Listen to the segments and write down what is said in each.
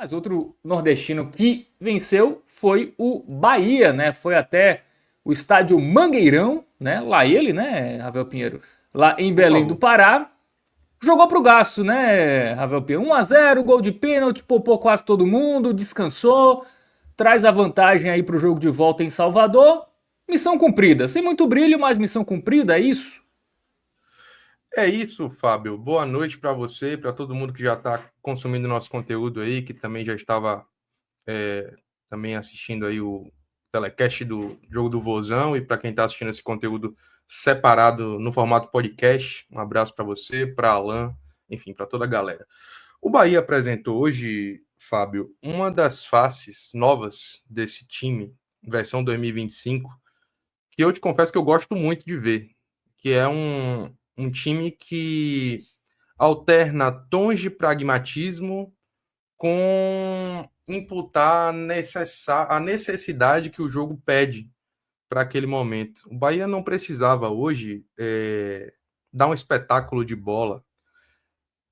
Mas outro nordestino que venceu foi o Bahia, né? Foi até o estádio Mangueirão, né? Lá ele, né, Ravel Pinheiro? Lá em Por Belém do favor. Pará. Jogou pro gasto, né, Ravel Pinheiro? 1-0, gol de pênalti, poupou quase todo mundo, descansou, traz a vantagem aí pro jogo de volta em Salvador. Missão cumprida. Sem muito brilho, mas missão cumprida, é isso? É isso, Fábio. Boa noite para você, para todo mundo que já está consumindo nosso conteúdo aí, que também já estava também assistindo aí o telecast do Jogo do Vozão e para quem está assistindo esse conteúdo separado no formato podcast. Um abraço para você, para Alan, enfim, para toda a galera. O Bahia apresentou hoje, Fábio, uma das faces novas desse time, versão 2025, que eu te confesso que eu gosto muito de ver, que é um time que alterna tons de pragmatismo com imputar a necessidade que o jogo pede para aquele momento. O Bahia não precisava hoje dar um espetáculo de bola,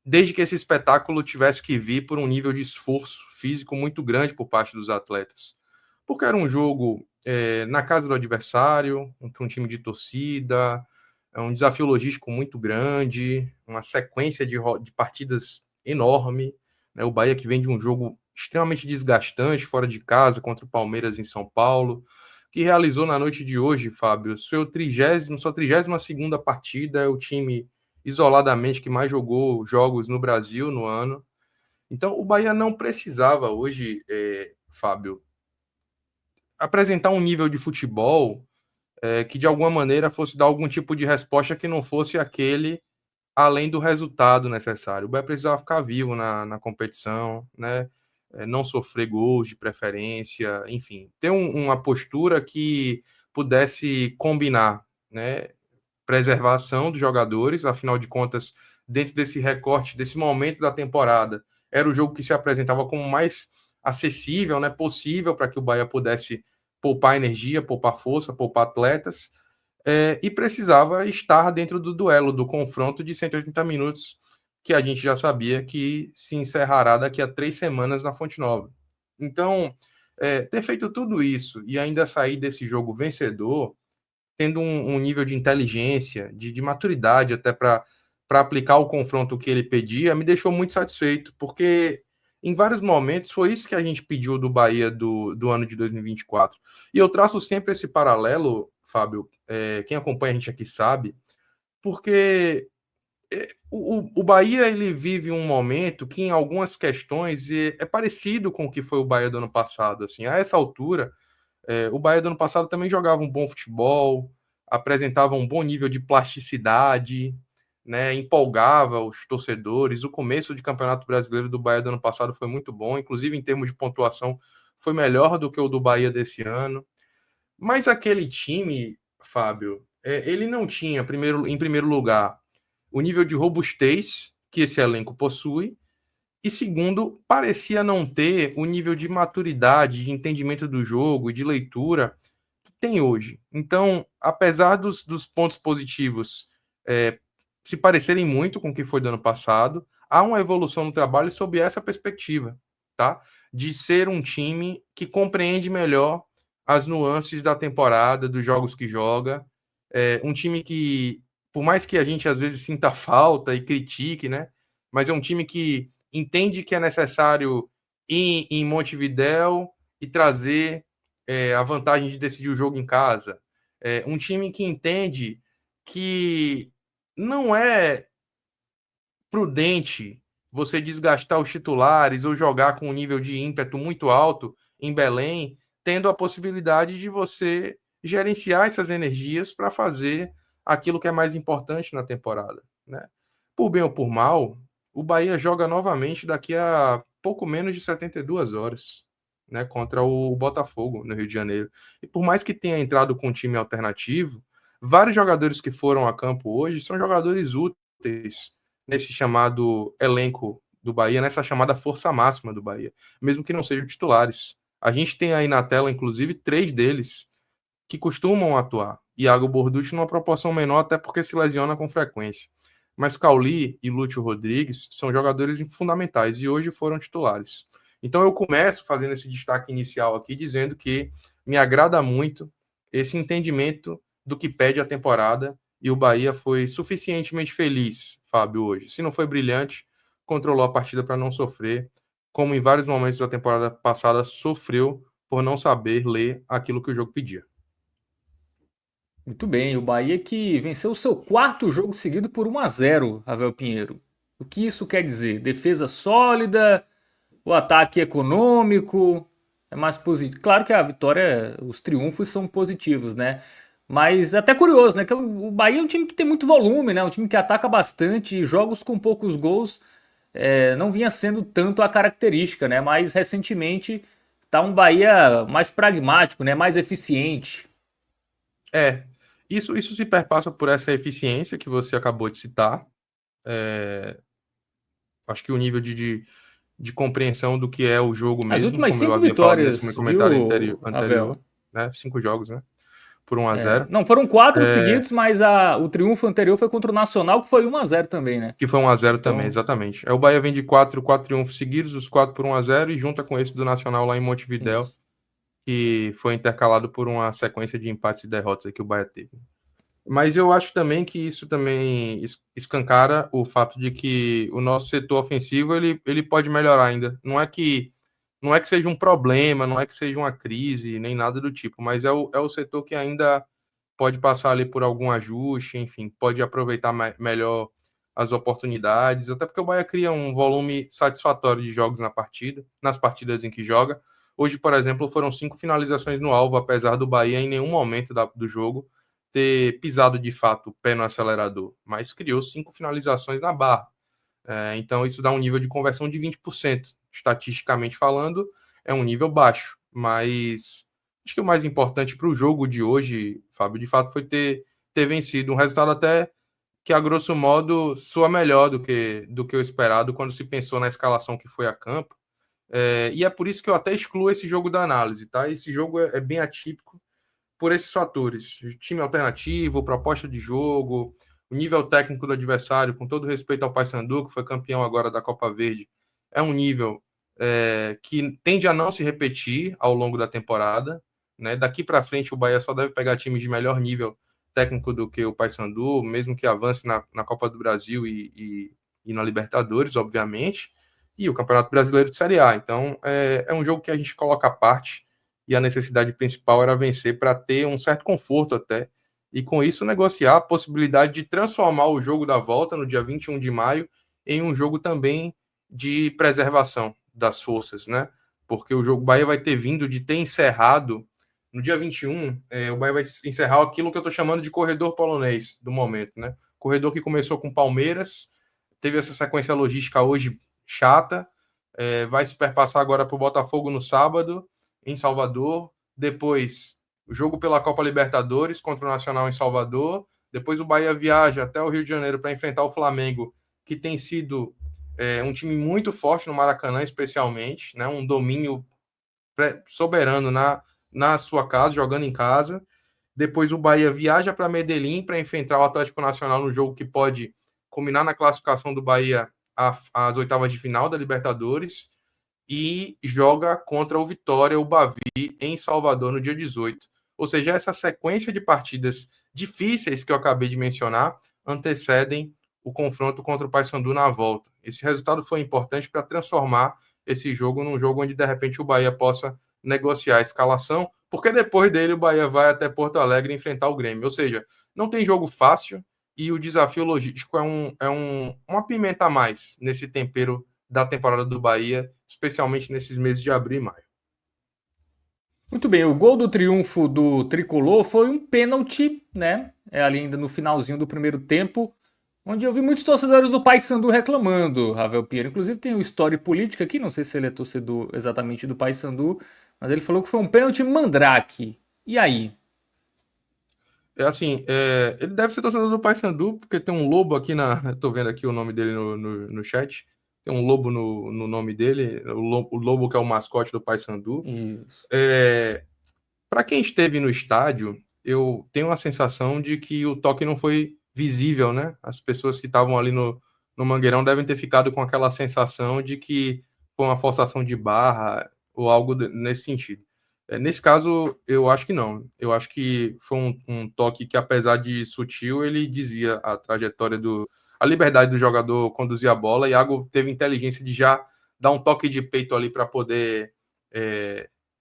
desde que esse espetáculo tivesse que vir por um nível de esforço físico muito grande por parte dos atletas. Porque era um jogo na casa do adversário, contra um time de torcida, é um desafio logístico muito grande, uma sequência de partidas enorme. Né? O Bahia que vem de um jogo extremamente desgastante fora de casa contra o Palmeiras em São Paulo, que realizou na noite de hoje, Fábio, sua 32ª partida, é o time isoladamente que mais jogou jogos no Brasil no ano. Então, o Bahia não precisava hoje, Fábio, apresentar um nível de futebol que de alguma maneira fosse dar algum tipo de resposta que não fosse aquele além do resultado necessário. O Bahia precisava ficar vivo na competição, né? Não sofrer gols de preferência, enfim, ter uma postura que pudesse combinar, né? Preservação dos jogadores, afinal de contas, dentro desse recorte, desse momento da temporada, era o jogo que se apresentava como mais acessível, né, possível para que o Bahia pudesse poupar energia, poupar força, poupar atletas, e precisava estar dentro do duelo, do confronto de 180 minutos, que a gente já sabia que se encerrará daqui a 3 semanas na Fonte Nova. Então, ter feito tudo isso e ainda sair desse jogo vencedor, tendo um nível de inteligência, de maturidade até para aplicar o confronto que ele pedia, me deixou muito satisfeito, porque em vários momentos foi isso que a gente pediu do Bahia do ano de 2024. E eu traço sempre esse paralelo, Fábio, quem acompanha a gente aqui sabe, porque o Bahia ele vive um momento que em algumas questões é parecido com o que foi o Bahia do ano passado. Assim, a essa altura, o Bahia do ano passado também jogava um bom futebol, apresentava um bom nível de plasticidade, né, empolgava os torcedores. O começo de Campeonato Brasileiro do Bahia do ano passado foi muito bom, inclusive em termos de pontuação foi melhor do que o do Bahia desse ano. Mas aquele time, Fábio, ele não tinha, em primeiro lugar, o nível de robustez que esse elenco possui, e segundo, parecia não ter o nível de maturidade, de entendimento do jogo e de leitura que tem hoje. Então, apesar dos pontos positivos é, se parecerem muito com o que foi do ano passado, há uma evolução no trabalho sob essa perspectiva, tá? De ser um time que compreende melhor as nuances da temporada, dos jogos que joga, um time que, por mais que a gente às vezes sinta falta e critique, né? Mas é um time que entende que é necessário ir em Montevidéu e trazer a vantagem de decidir o jogo em casa. Um time que entende que não é prudente você desgastar os titulares ou jogar com um nível de ímpeto muito alto em Belém, tendo a possibilidade de você gerenciar essas energias para fazer aquilo que é mais importante na temporada, né? Por bem ou por mal, o Bahia joga novamente daqui a pouco menos de 72 horas, né, contra o Botafogo no Rio de Janeiro. E por mais que tenha entrado com um time alternativo, vários jogadores que foram a campo hoje são jogadores úteis nesse chamado elenco do Bahia, nessa chamada força máxima do Bahia, mesmo que não sejam titulares. A gente tem aí na tela, inclusive, 3 deles que costumam atuar. Iago Borducci numa proporção menor, até porque se lesiona com frequência. Mas Cauli e Lúcio Rodrigues são jogadores fundamentais e hoje foram titulares. Então eu começo fazendo esse destaque inicial aqui, dizendo que me agrada muito esse entendimento do que pede a temporada, e o Bahia foi suficientemente feliz, Fábio, hoje. Se não foi brilhante, controlou a partida para não sofrer, como em vários momentos da temporada passada sofreu por não saber ler aquilo que o jogo pedia. Muito bem, o Bahia que venceu o seu quarto jogo seguido por 1-0, Ravel Pinheiro. O que isso quer dizer? Defesa sólida, o ataque econômico, é mais positivo. Claro que a vitória, os triunfos são positivos, né? Mas é até curioso, né? Que o Bahia é um time que tem muito volume, né? Um time que ataca bastante e jogos com poucos gols não vinha sendo tanto a característica, né? Mas recentemente tá um Bahia mais pragmático, né? Mais eficiente. É, isso se perpassa por essa eficiência que você acabou de citar. É, acho que o nível de compreensão do que é o jogo As mesmo, últimas como eu 5 havia falado nesse meu vitórias, comentário viu, anterior, Ravel? né? 5 jogos, né? Por 1-0. Não, foram 4 seguidos, mas o triunfo anterior foi contra o Nacional, que foi 1-0 também, né? Que foi 1-0 também, Então, exatamente. O Bahia vem de quatro triunfos seguidos, os 4 por 1-0, e junta com esse do Nacional lá em Montevidéu, isso. que foi intercalado por uma sequência de empates e derrotas que o Bahia teve. Mas eu acho também que isso também escancara o fato de que o nosso setor ofensivo ele pode melhorar ainda. Não é que seja um problema, não é que seja uma crise, nem nada do tipo, mas é o setor que ainda pode passar ali por algum ajuste, enfim, pode aproveitar melhor as oportunidades, até porque o Bahia cria um volume satisfatório de jogos nas partidas em que joga. Hoje, por exemplo, foram 5 finalizações no alvo, apesar do Bahia em nenhum momento do jogo ter pisado de fato o pé no acelerador, mas criou 5 finalizações na barra. Então, isso dá um nível de conversão de 20%. Estatisticamente falando, é um nível baixo, mas acho que o mais importante para o jogo de hoje, Fábio, de fato, foi ter vencido. Um resultado até que, a grosso modo, soa melhor do que o esperado quando se pensou na escalação que foi a campo. E é por isso que eu até excluo esse jogo da análise, tá? Esse jogo é bem atípico por esses fatores: time alternativo, proposta de jogo, o nível técnico do adversário, com todo respeito ao Paysandu, que foi campeão agora da Copa Verde, é um nível que tende a não se repetir ao longo da temporada. Né? Daqui para frente, o Bahia só deve pegar times de melhor nível técnico do que o Paysandu, mesmo que avance na Copa do Brasil e na Libertadores, obviamente, e o Campeonato Brasileiro de Série A. Então, é um jogo que a gente coloca à parte, e a necessidade principal era vencer para ter um certo conforto até, e com isso negociar a possibilidade de transformar o jogo da volta no dia 21 de maio em um jogo também de preservação das forças, né? Porque o jogo Bahia vai ter vindo de ter encerrado no dia 21, o Bahia vai encerrar aquilo que eu estou chamando de corredor polonês do momento, né? Corredor que começou com Palmeiras, teve essa sequência logística hoje chata, vai se perpassar agora para o Botafogo no sábado, em Salvador, depois o jogo pela Copa Libertadores contra o Nacional em Salvador, depois o Bahia viaja até o Rio de Janeiro para enfrentar o Flamengo, que tem sido um time muito forte no Maracanã, especialmente, né? Um domínio soberano na sua casa, jogando em casa. Depois o Bahia viaja para Medellín para enfrentar o Atlético Nacional no jogo que pode combinar na classificação do Bahia às oitavas de final da Libertadores, e joga contra o Vitória, o Bavi, em Salvador no dia 18. Ou seja, essa sequência de partidas difíceis que eu acabei de mencionar antecedem o confronto contra o Paysandu na volta. Esse resultado foi importante para transformar esse jogo num jogo onde, de repente, o Bahia possa negociar a escalação, porque depois dele o Bahia vai até Porto Alegre enfrentar o Grêmio. Ou seja, não tem jogo fácil, e o desafio logístico uma pimenta a mais nesse tempero da temporada do Bahia, especialmente nesses meses de abril e maio. Muito bem, o gol do triunfo do Tricolor foi um pênalti, né? Ali ainda no finalzinho do primeiro tempo, onde eu vi muitos torcedores do Paysandu reclamando, Ravel Pinheiro. Inclusive tem o Story Política aqui, não sei se ele é torcedor exatamente do Paysandu, mas ele falou que foi um pênalti mandrake. E aí? Assim, ele deve ser torcedor do Paysandu, porque tem um lobo aqui Tô vendo aqui o nome dele no chat. Tem um lobo no nome dele, o lobo que é o mascote do Paysandu. Isso. Para quem esteve no estádio, eu tenho a sensação de que o toque não foi visível, né? As pessoas que estavam ali no Mangueirão devem ter ficado com aquela sensação de que foi uma forçação de barra ou algo nesse sentido. Nesse caso, eu acho que não. Eu acho que foi um toque que, apesar de sutil, ele desvia a trajetória a liberdade do jogador conduzir a bola. E Iago teve inteligência de já dar um toque de peito ali para poder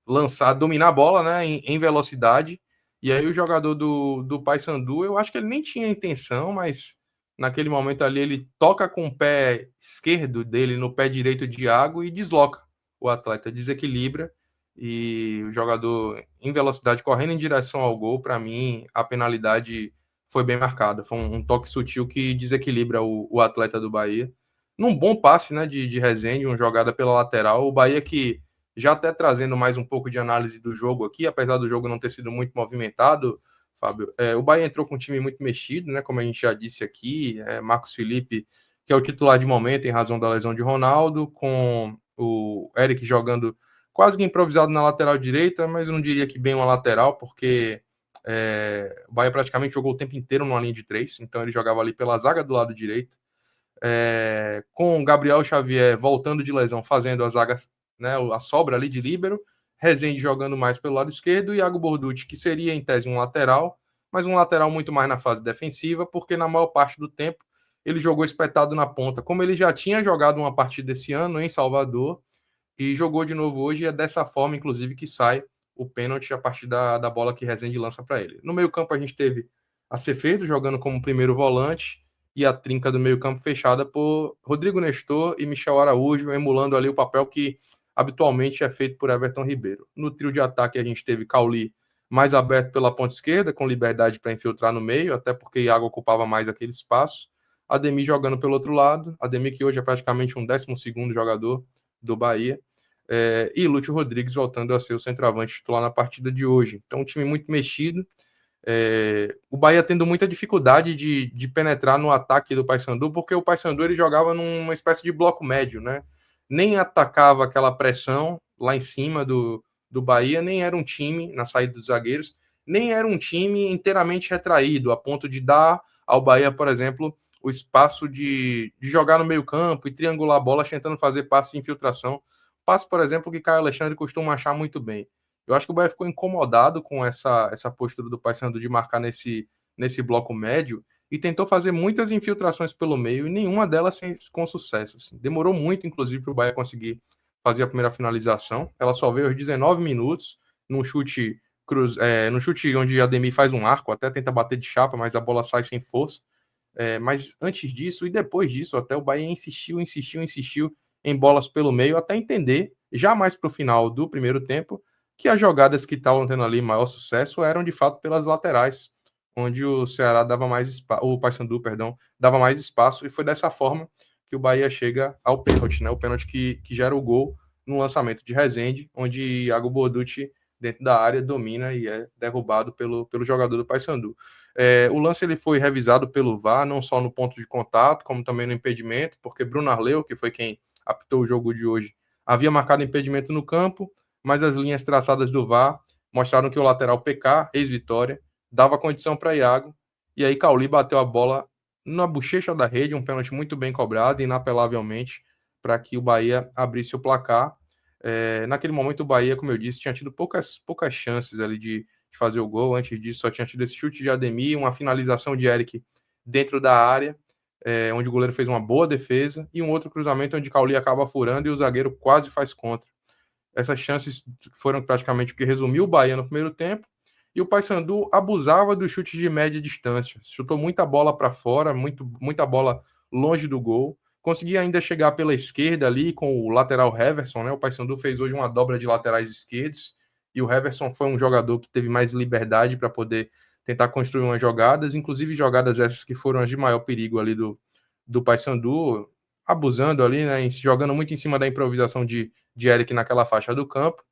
lançar, dominar a bola, né, em velocidade. E aí o jogador do Paysandu, eu acho que ele nem tinha intenção, mas naquele momento ali ele toca com o pé esquerdo dele no pé direito de Iago e desloca o atleta, desequilibra e o jogador em velocidade correndo em direção ao gol. Para mim, a penalidade foi bem marcada. Foi um toque sutil que desequilibra o atleta do Bahia. Num bom passe, né, de Rezende, uma jogada pela lateral. O Bahia que já até trazendo mais um pouco de análise do jogo aqui, apesar do jogo não ter sido muito movimentado, Fábio, o Bahia entrou com um time muito mexido, né, como a gente já disse aqui, Marcos Felipe, que é o titular de momento em razão da lesão de Ronaldo, com o Eric jogando quase que improvisado na lateral direita, mas eu não diria que bem uma lateral, porque o Bahia praticamente jogou o tempo inteiro numa linha de 3, então ele jogava ali pela zaga do lado direito, com o Gabriel Xavier voltando de lesão, fazendo a zaga, né, a sobra ali de líbero, Rezende jogando mais pelo lado esquerdo, e Iago Borducci, que seria em tese um lateral, mas um lateral muito mais na fase defensiva, porque na maior parte do tempo ele jogou espetado na ponta, como ele já tinha jogado uma partida esse ano em Salvador, e jogou de novo hoje, e é dessa forma, inclusive, que sai o pênalti a partir da bola que Rezende lança para ele. No meio-campo, a gente teve a Acevedo jogando como primeiro volante, e a trinca do meio-campo fechada por Rodrigo Nestor e Michel Araújo, emulando ali o papel que habitualmente é feito por Everton Ribeiro. No trio de ataque, a gente teve Cauli mais aberto pela ponta esquerda, com liberdade para infiltrar no meio, até porque Iago ocupava mais aquele espaço. Ademir jogando pelo outro lado, Ademir que hoje é praticamente um 12º jogador do Bahia, e Lúcio Rodrigues voltando a ser o centroavante titular na partida de hoje. Então, um time muito mexido. O Bahia tendo muita dificuldade de penetrar no ataque do Paysandu, porque o Paysandu ele jogava numa espécie de bloco médio, né? Nem atacava aquela pressão lá em cima do Bahia, nem era um time, na saída dos zagueiros, nem era um time inteiramente retraído, a ponto de dar ao Bahia, por exemplo, o espaço de jogar no meio campo e triangular bolas, tentando fazer passe de infiltração. Passe, por exemplo, que Caio Alexandre costuma achar muito bem. Eu acho que o Bahia ficou incomodado com essa postura do Paysandu de marcar nesse bloco médio e tentou fazer muitas infiltrações pelo meio e nenhuma delas com sucesso. Assim. Demorou muito, inclusive, para o Bahia conseguir fazer a primeira finalização. Ela só veio aos 19 minutos, num chute no chute onde Ademir faz um arco, até tenta bater de chapa, mas a bola sai sem força. Mas antes disso e depois disso, até o Bahia insistiu em bolas pelo meio, até entender, já mais para o final do primeiro tempo, que as jogadas que estavam tendo ali maior sucesso eram de fato pelas laterais, onde o Ceará dava mais espaço, o Paysandu, perdão, dava mais espaço, e foi dessa forma que o Bahia chega ao pênalti, né? O pênalti que gera o gol no lançamento de Rezende, onde Iago Borducci, dentro da área, domina e é derrubado pelo jogador do Paysandu. O lance ele foi revisado pelo VAR, não só no ponto de contato, como também no impedimento, porque Bruno Arleu, que foi quem apitou o jogo de hoje, havia marcado impedimento no campo, mas as linhas traçadas do VAR mostraram que o lateral PK, ex-Vitória, dava condição para Iago, e aí Cauli bateu a bola na bochecha da rede, um pênalti muito bem cobrado, inapelavelmente, para que o Bahia abrisse o placar. Naquele momento o Bahia, como eu disse, tinha tido poucas chances ali de fazer o gol. Antes disso só tinha tido esse chute de Ademir, uma finalização de Eric dentro da área, onde o goleiro fez uma boa defesa, e um outro cruzamento onde Cauli acaba furando e o zagueiro quase faz contra. Essas chances foram praticamente o que resumiu o Bahia no primeiro tempo, e o Paysandu abusava dos chutes de média distância, chutou muita bola para fora, muita bola longe do gol, conseguia ainda chegar pela esquerda ali com o lateral Heverson, né? O Paysandu fez hoje uma dobra de laterais esquerdos, e o Heverson foi um jogador que teve mais liberdade para poder tentar construir umas jogadas, inclusive jogadas essas que foram as de maior perigo ali do Paysandu, abusando ali, né? Jogando muito em cima da improvisação de Eric naquela faixa do campo,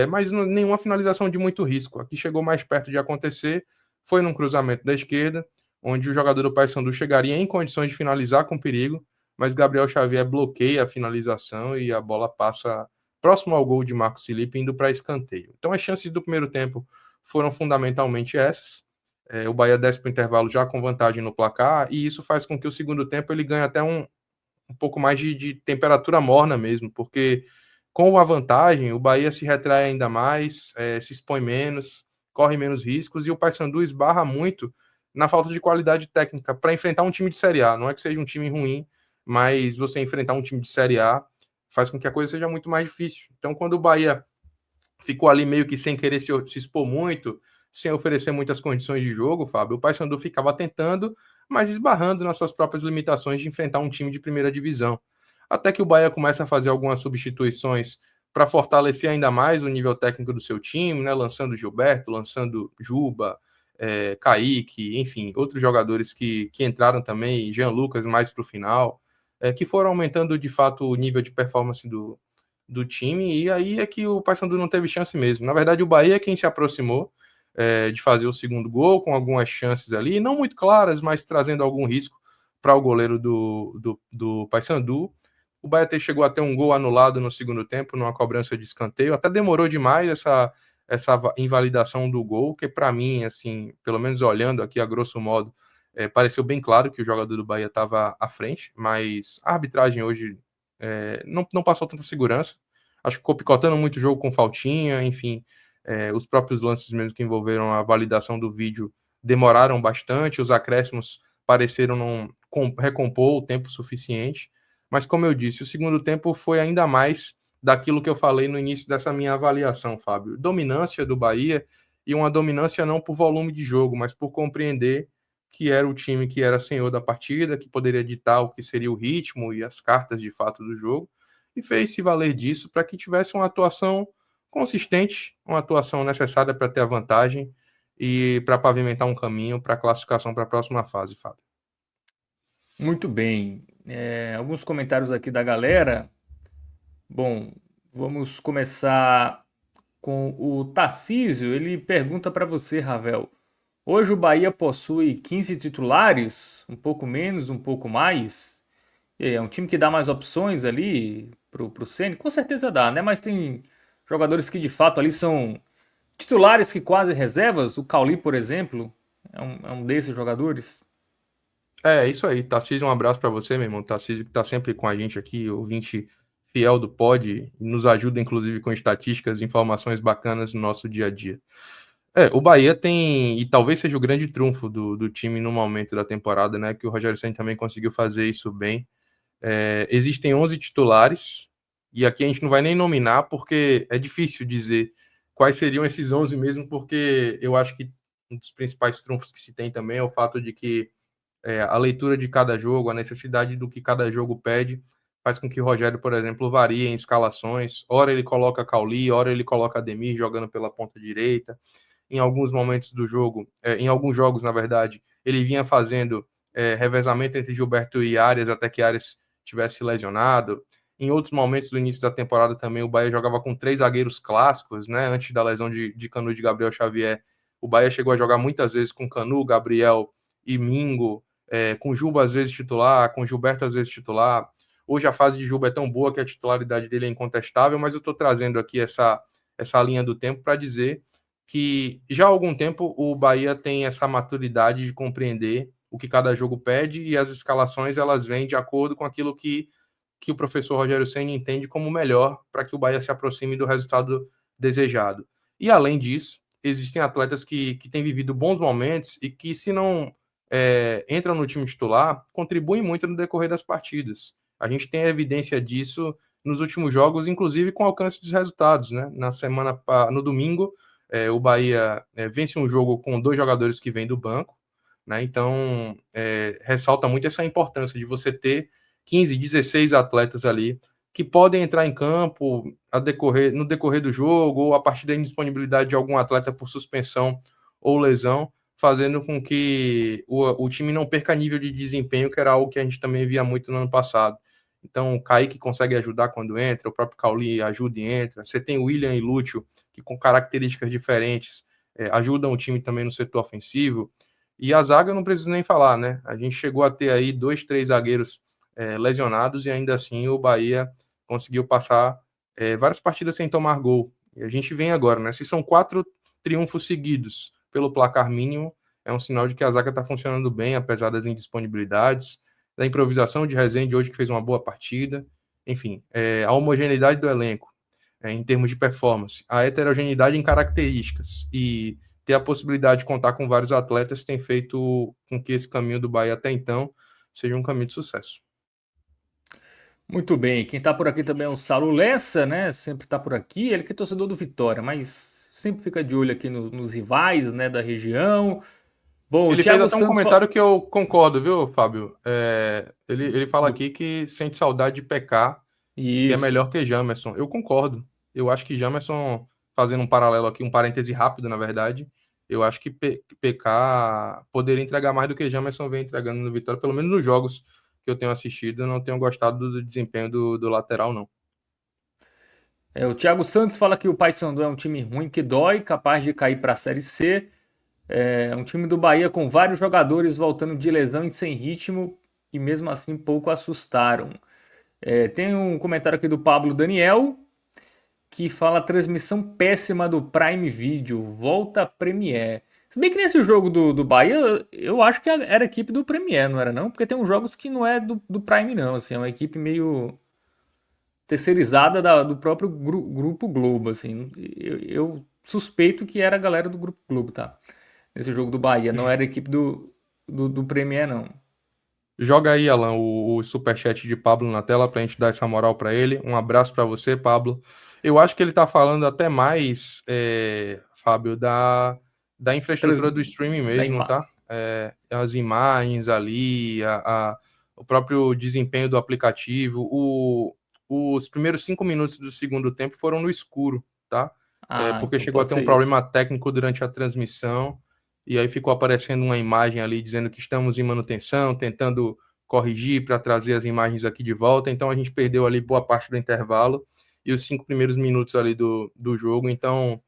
mas nenhuma finalização de muito risco. Aqui chegou mais perto de acontecer, foi num cruzamento da esquerda, onde o jogador do Paysandu chegaria em condições de finalizar com perigo, mas Gabriel Xavier bloqueia a finalização e a bola passa próximo ao gol de Marcos Felipe, indo para escanteio. Então as chances do primeiro tempo foram fundamentalmente essas. O Bahia desce para o intervalo já com vantagem no placar, e isso faz com que o segundo tempo ele ganhe até um pouco mais de temperatura morna mesmo, porque com a vantagem, o Bahia se retrai ainda mais, se expõe menos, corre menos riscos, e o Paysandu esbarra muito na falta de qualidade técnica para enfrentar um time de Série A. Não é que seja um time ruim, mas você enfrentar um time de Série A faz com que a coisa seja muito mais difícil. Então, quando o Bahia ficou ali meio que sem querer se expor muito, sem oferecer muitas condições de jogo, Fábio, o Paysandu ficava tentando, mas esbarrando nas suas próprias limitações de enfrentar um time de primeira divisão. Até que o Bahia começa a fazer algumas substituições para fortalecer ainda mais o nível técnico do seu time, né? Lançando Gilberto, lançando Juba, Kaique, enfim, outros jogadores que entraram também, Jean Lucas mais para o final, que foram aumentando de fato o nível de performance do time, e aí é que o Paysandu não teve chance mesmo. Na verdade, o Bahia é quem se aproximou de fazer o segundo gol, com algumas chances ali, não muito claras, mas trazendo algum risco para o goleiro do Paysandu. O Bahia chegou a ter um gol anulado no segundo tempo, numa cobrança de escanteio. Até demorou demais essa invalidação do gol, que para mim, assim, pelo menos olhando aqui a grosso modo, pareceu bem claro que o jogador do Bahia estava à frente, mas a arbitragem hoje não passou tanta segurança. Acho que ficou picotando muito o jogo com faltinha, enfim, os próprios lances mesmo que envolveram a validação do vídeo demoraram bastante, os acréscimos pareceram não recompor o tempo suficiente, mas como eu disse, o segundo tempo foi ainda mais daquilo que eu falei no início dessa minha avaliação, Fábio. Dominância do Bahia, e uma dominância não por volume de jogo, mas por compreender que era o time que era senhor da partida, que poderia ditar o que seria o ritmo e as cartas de fato do jogo, e fez se valer disso para que tivesse uma atuação consistente, uma atuação necessária para ter a vantagem e para pavimentar um caminho para a classificação para a próxima fase, Fábio. Muito bem. Alguns comentários aqui da galera. Bom, vamos começar com o Tarcísio. Ele pergunta para você, Ravel. Hoje o Bahia possui 15 titulares, um pouco menos, um pouco mais. E aí, é um time que dá mais opções ali pro Ceni? Com certeza dá, né? Mas tem jogadores que de fato ali são titulares que quase reservas. O Cauli, por exemplo, é um desses jogadores. É isso aí, Tarcísio, um abraço para você, meu irmão. Tarcísio que está sempre com a gente aqui, ouvinte fiel do Pod, e nos ajuda inclusive com estatísticas, informações bacanas no nosso dia a dia. O Bahia tem, e talvez seja o grande trunfo do time no momento da temporada, né? Que o Rogério Ceni também conseguiu fazer isso bem. Existem 11 titulares, e aqui a gente não vai nem nominar, porque é difícil dizer quais seriam esses 11 mesmo, porque eu acho que um dos principais trunfos que se tem também é o fato de que a leitura de cada jogo, a necessidade do que cada jogo pede, faz com que o Rogério, por exemplo, varie em escalações. Ora ele coloca Cauli, ora ele coloca Ademir jogando pela ponta direita. Em alguns momentos do jogo, em alguns jogos, na verdade, ele vinha fazendo revezamento entre Gilberto e Arias até que Arias tivesse lesionado. Em outros momentos do início da temporada também, o Bahia jogava com 3 zagueiros clássicos, né? Antes da lesão de Canu e de Gabriel Xavier, o Bahia chegou a jogar muitas vezes com Canu, Gabriel e Mingo, com Juba às vezes titular, com Gilberto às vezes titular. Hoje a fase de Juba é tão boa que a titularidade dele é incontestável, mas eu estou trazendo aqui essa linha do tempo para dizer que já há algum tempo o Bahia tem essa maturidade de compreender o que cada jogo pede, e as escalações elas vêm de acordo com aquilo que o professor Rogério Ceni entende como melhor para que o Bahia se aproxime do resultado desejado. E além disso, existem atletas que têm vivido bons momentos e que, se não entram no time titular, contribuem muito no decorrer das partidas. A gente tem a evidência disso nos últimos jogos, inclusive com alcance dos resultados, né? No domingo, o Bahia vence um jogo com 2 jogadores que vêm do banco, né? Então, ressalta muito essa importância de você ter 15, 16 atletas ali que podem entrar em campo no decorrer do jogo, ou a partir da indisponibilidade de algum atleta por suspensão ou lesão, fazendo com que o time não perca nível de desempenho, que era algo que a gente também via muito no ano passado. Então, o Kaique consegue ajudar quando entra, o próprio Cauli ajuda e entra. Você tem o William e Lúcio, que com características diferentes ajudam o time também no setor ofensivo. E a zaga eu não preciso nem falar, né? A gente chegou a ter aí 2, 3 zagueiros lesionados, e ainda assim o Bahia conseguiu passar várias partidas sem tomar gol. E a gente vem agora, né? Se são 4 triunfos seguidos pelo placar mínimo, é um sinal de que a zaga está funcionando bem, apesar das indisponibilidades. da improvisação de Rezende hoje, que fez uma boa partida. Enfim, a homogeneidade do elenco em termos de performance, a heterogeneidade em características e ter a possibilidade de contar com vários atletas tem feito com que esse caminho do Bahia até então seja um caminho de sucesso. Muito bem, quem tá por aqui também é o Saulo Lessa, né? Sempre tá por aqui. Ele que é torcedor do Vitória, mas sempre fica de olho aqui nos rivais, né, da região. Bom, o Ele fez Thiago até um Santos. comentário que eu concordo, viu, Fábio? Ele fala aqui que sente saudade de PK, que é Isso. melhor que Jamerson. Eu concordo. Eu acho que Jamerson, fazendo um paralelo aqui, um parêntese rápido, na verdade, eu acho que PK poderia entregar mais do que Jamerson vem entregando no Vitória, pelo menos nos jogos que eu tenho assistido, eu não tenho gostado do desempenho do lateral, não. O Thiago Santos fala que o Paysandu é um time ruim que dói, capaz de cair para a Série C. É um time do Bahia com vários jogadores voltando de lesão e sem ritmo e mesmo assim pouco assustaram. Tem um comentário aqui do Pablo Daniel que fala transmissão péssima do Prime Video, volta a Premiere. Se bem que nesse jogo do Bahia, eu acho que era a equipe do Premiere, não era não? Porque tem uns jogos que não é do Prime não, assim, é uma equipe meio terceirizada do próprio Grupo Globo, assim. Eu suspeito que era a galera do Grupo Globo, tá? Nesse jogo do Bahia, não era a equipe do Premier, não. Joga aí, Alan, o superchat de Pablo na tela para a gente dar essa moral para ele. Um abraço para você, Pablo. Eu acho que ele está falando até mais, Fábio, da Trans, infraestrutura do streaming da mesmo, Ima. tá? As imagens ali, o próprio desempenho do aplicativo. Os primeiros 5 minutos do segundo tempo foram no escuro, tá? Ah, Porque então chegou a pode ter um ser isso. problema técnico durante a transmissão e aí ficou aparecendo uma imagem ali dizendo que estamos em manutenção, tentando corrigir para trazer as imagens aqui de volta. Então a gente perdeu ali boa parte do intervalo e os 5 primeiros minutos ali do jogo. Então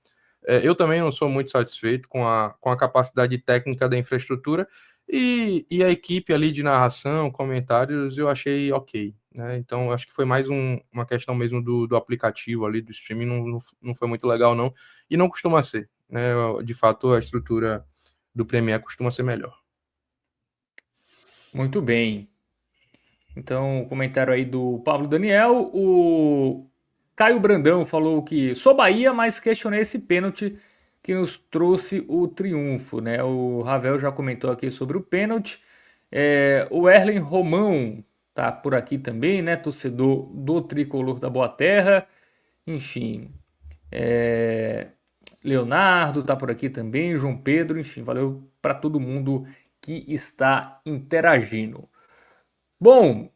eu também não sou muito satisfeito com a capacidade técnica da infraestrutura e a equipe ali de narração, comentários, eu achei ok. Né? Então acho que foi mais uma questão mesmo do aplicativo ali, do streaming, não foi muito legal não, e não costuma ser. Né? De fato, a estrutura do Premier costuma ser melhor. Muito bem. Então, comentário aí do Pablo Daniel. O Caio Brandão falou que sou Bahia, mas questionei esse pênalti que nos trouxe o triunfo, né? O Ravel já comentou aqui sobre o pênalti. O Erlen Romão tá por aqui também, né? Torcedor do Tricolor da Boa Terra. Enfim, Leonardo tá por aqui também, João Pedro, enfim, valeu para todo mundo que está interagindo. Bom,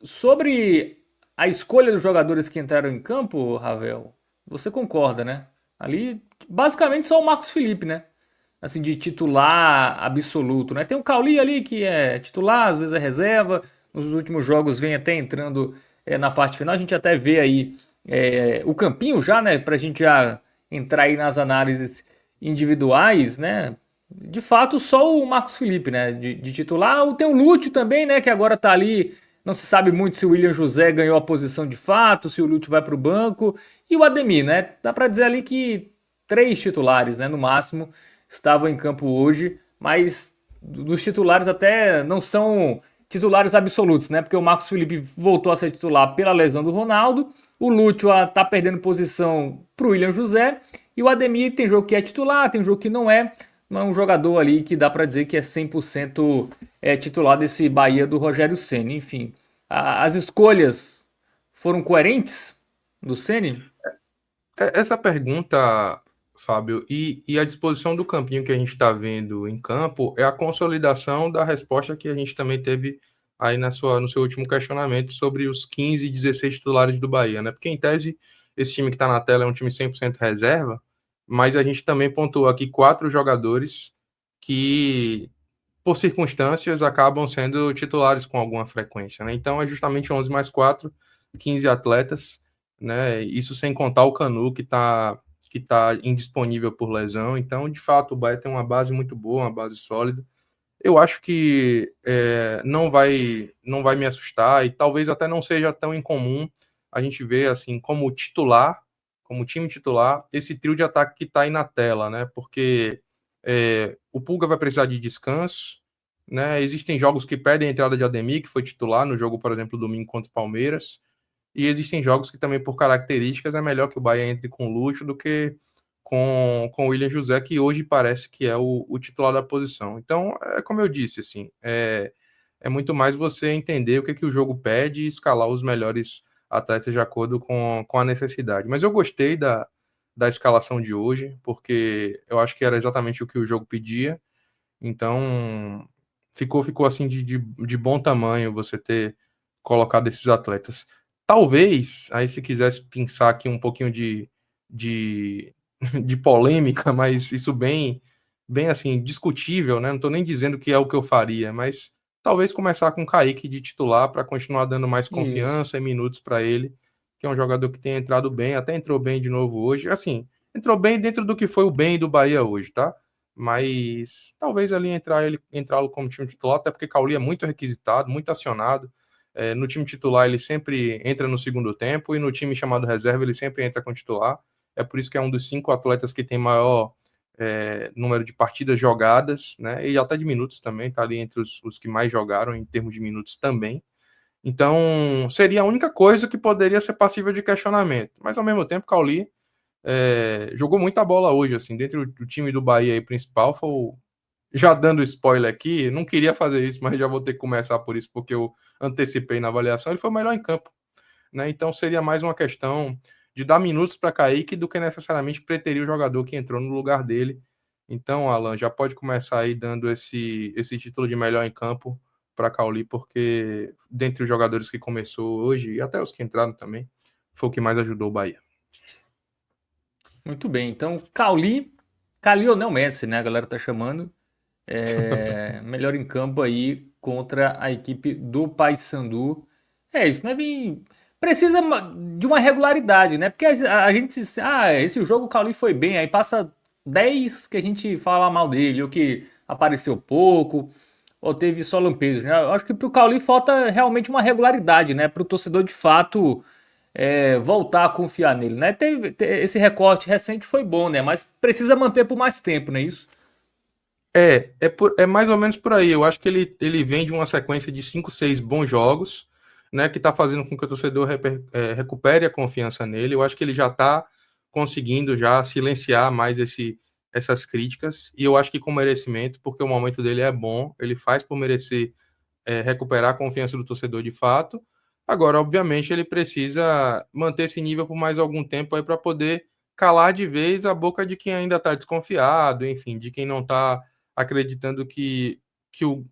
sobre a escolha dos jogadores que entraram em campo, Ravel, você concorda, né? Ali, basicamente só o Marcos Felipe, né? Assim, de titular absoluto, né? Tem o Cauli ali que é titular, às vezes é reserva, nos últimos jogos vem até entrando na parte final, a gente até vê aí o Campinho já, né? Pra gente já entrar aí nas análises individuais, né? De fato, só o Marcos Felipe, né? De titular. Tem o Lúcio também, né? Que agora tá ali. Não se sabe muito se o William José ganhou a posição de fato, se o Lúcio vai para o banco. E o Ademir, né? Dá para dizer ali que três titulares, né? No máximo, estavam em campo hoje. Mas dos titulares até não são titulares absolutos, né? Porque o Marcos Felipe voltou a ser titular pela lesão do Ronaldo. O Lúcio tá perdendo posição pro William José. E o Ademir tem jogo que é titular, tem jogo que não é. Não é um jogador ali que dá para dizer que é 100% titular desse Bahia do Rogério Ceni. Enfim, as escolhas foram coerentes do Ceni? Essa pergunta, Fábio, e a disposição do campinho que a gente está vendo em campo é a consolidação da resposta que a gente também teve aí no seu último questionamento sobre os 15 e 16 titulares do Bahia, né? Porque, em tese, esse time que está na tela é um time 100% reserva, mas a gente também pontuou aqui 4 jogadores que, por circunstâncias, acabam sendo titulares com alguma frequência, né? Então, é justamente 11 mais 4, 15 atletas, né? Isso sem contar o Canu, que tá indisponível por lesão. Então, de fato, o Bahia tem uma base muito boa, uma base sólida. Eu acho que não vai me assustar e talvez até não seja tão incomum a gente ver assim como titular, como time titular, esse trio de ataque que está aí na tela, né? Porque o Pulga vai precisar de descanso, né? Existem jogos que pedem a entrada de Ademir, que foi titular no jogo, por exemplo, domingo contra o Palmeiras. E existem jogos que também, por características, é melhor que o Bahia entre com o Lúcio do que com o William José, que hoje parece que é o titular da posição. Então, é como eu disse, assim, é muito mais você entender o que, que o jogo pede e escalar os melhores atletas de acordo com a necessidade. Mas eu gostei da escalação de hoje, porque eu acho que era exatamente o que o jogo pedia. Então, ficou assim de bom tamanho você ter colocado esses atletas. Talvez, aí se quisesse pensar aqui um pouquinho de, de polêmica, mas isso bem assim, discutível, né? Não estou nem dizendo que é o que eu faria, mas talvez começar com o Kaique de titular para continuar dando mais Isso. confiança e minutos para ele, que é um jogador que tem entrado bem, até entrou bem de novo hoje. Assim, entrou bem dentro do que foi o bem do Bahia hoje, tá? Mas talvez ali entrá-lo como time titular, até porque Cauli é muito requisitado, muito acionado. No time titular ele sempre entra no segundo tempo e no time chamado reserva ele sempre entra com titular. É por isso que é um dos 5 atletas que tem maior número de partidas jogadas, né? E até de minutos também, tá ali entre os que mais jogaram em termos de minutos também. Então seria a única coisa que poderia ser passível de questionamento. Mas ao mesmo tempo, Cauli jogou muita bola hoje, assim, dentro do time do Bahia aí, principal, já dando spoiler aqui, não queria fazer isso, mas já vou ter que começar por isso, porque eu antecipei na avaliação, ele foi o melhor em campo, né? Então seria mais uma questão de dar minutos para Kaique do que necessariamente preterir o jogador que entrou no lugar dele. Então, Alan, já pode começar aí dando esse título de melhor em campo para Cauli, porque dentre os jogadores que começou hoje, e até os que entraram também, foi o que mais ajudou o Bahia. Muito bem. Então, Lionel Messi, né? A galera tá chamando. Melhor em campo aí contra a equipe do Paysandu. É isso, né? Precisa de uma regularidade, né? Porque a gente diz, esse jogo o Cauli foi bem, aí passa 10 que a gente fala mal dele, ou que apareceu pouco, ou teve só lampejos, né? Eu acho que pro Cauli falta realmente uma regularidade, né? Pro torcedor de fato voltar a confiar nele, né? Esse recorte recente foi bom, né? Mas precisa manter por mais tempo, não é isso? É mais ou menos por aí. Eu acho que ele vem de uma sequência de 5, 6 bons jogos, né? Que está fazendo com que o torcedor recupere a confiança nele. Eu acho que ele já está conseguindo já silenciar mais essas críticas. E eu acho que com merecimento, porque o momento dele é bom, ele faz por merecer recuperar a confiança do torcedor de fato. Agora, obviamente, ele precisa manter esse nível por mais algum tempo aí para poder calar de vez a boca de quem ainda está desconfiado, enfim, de quem não está acreditando que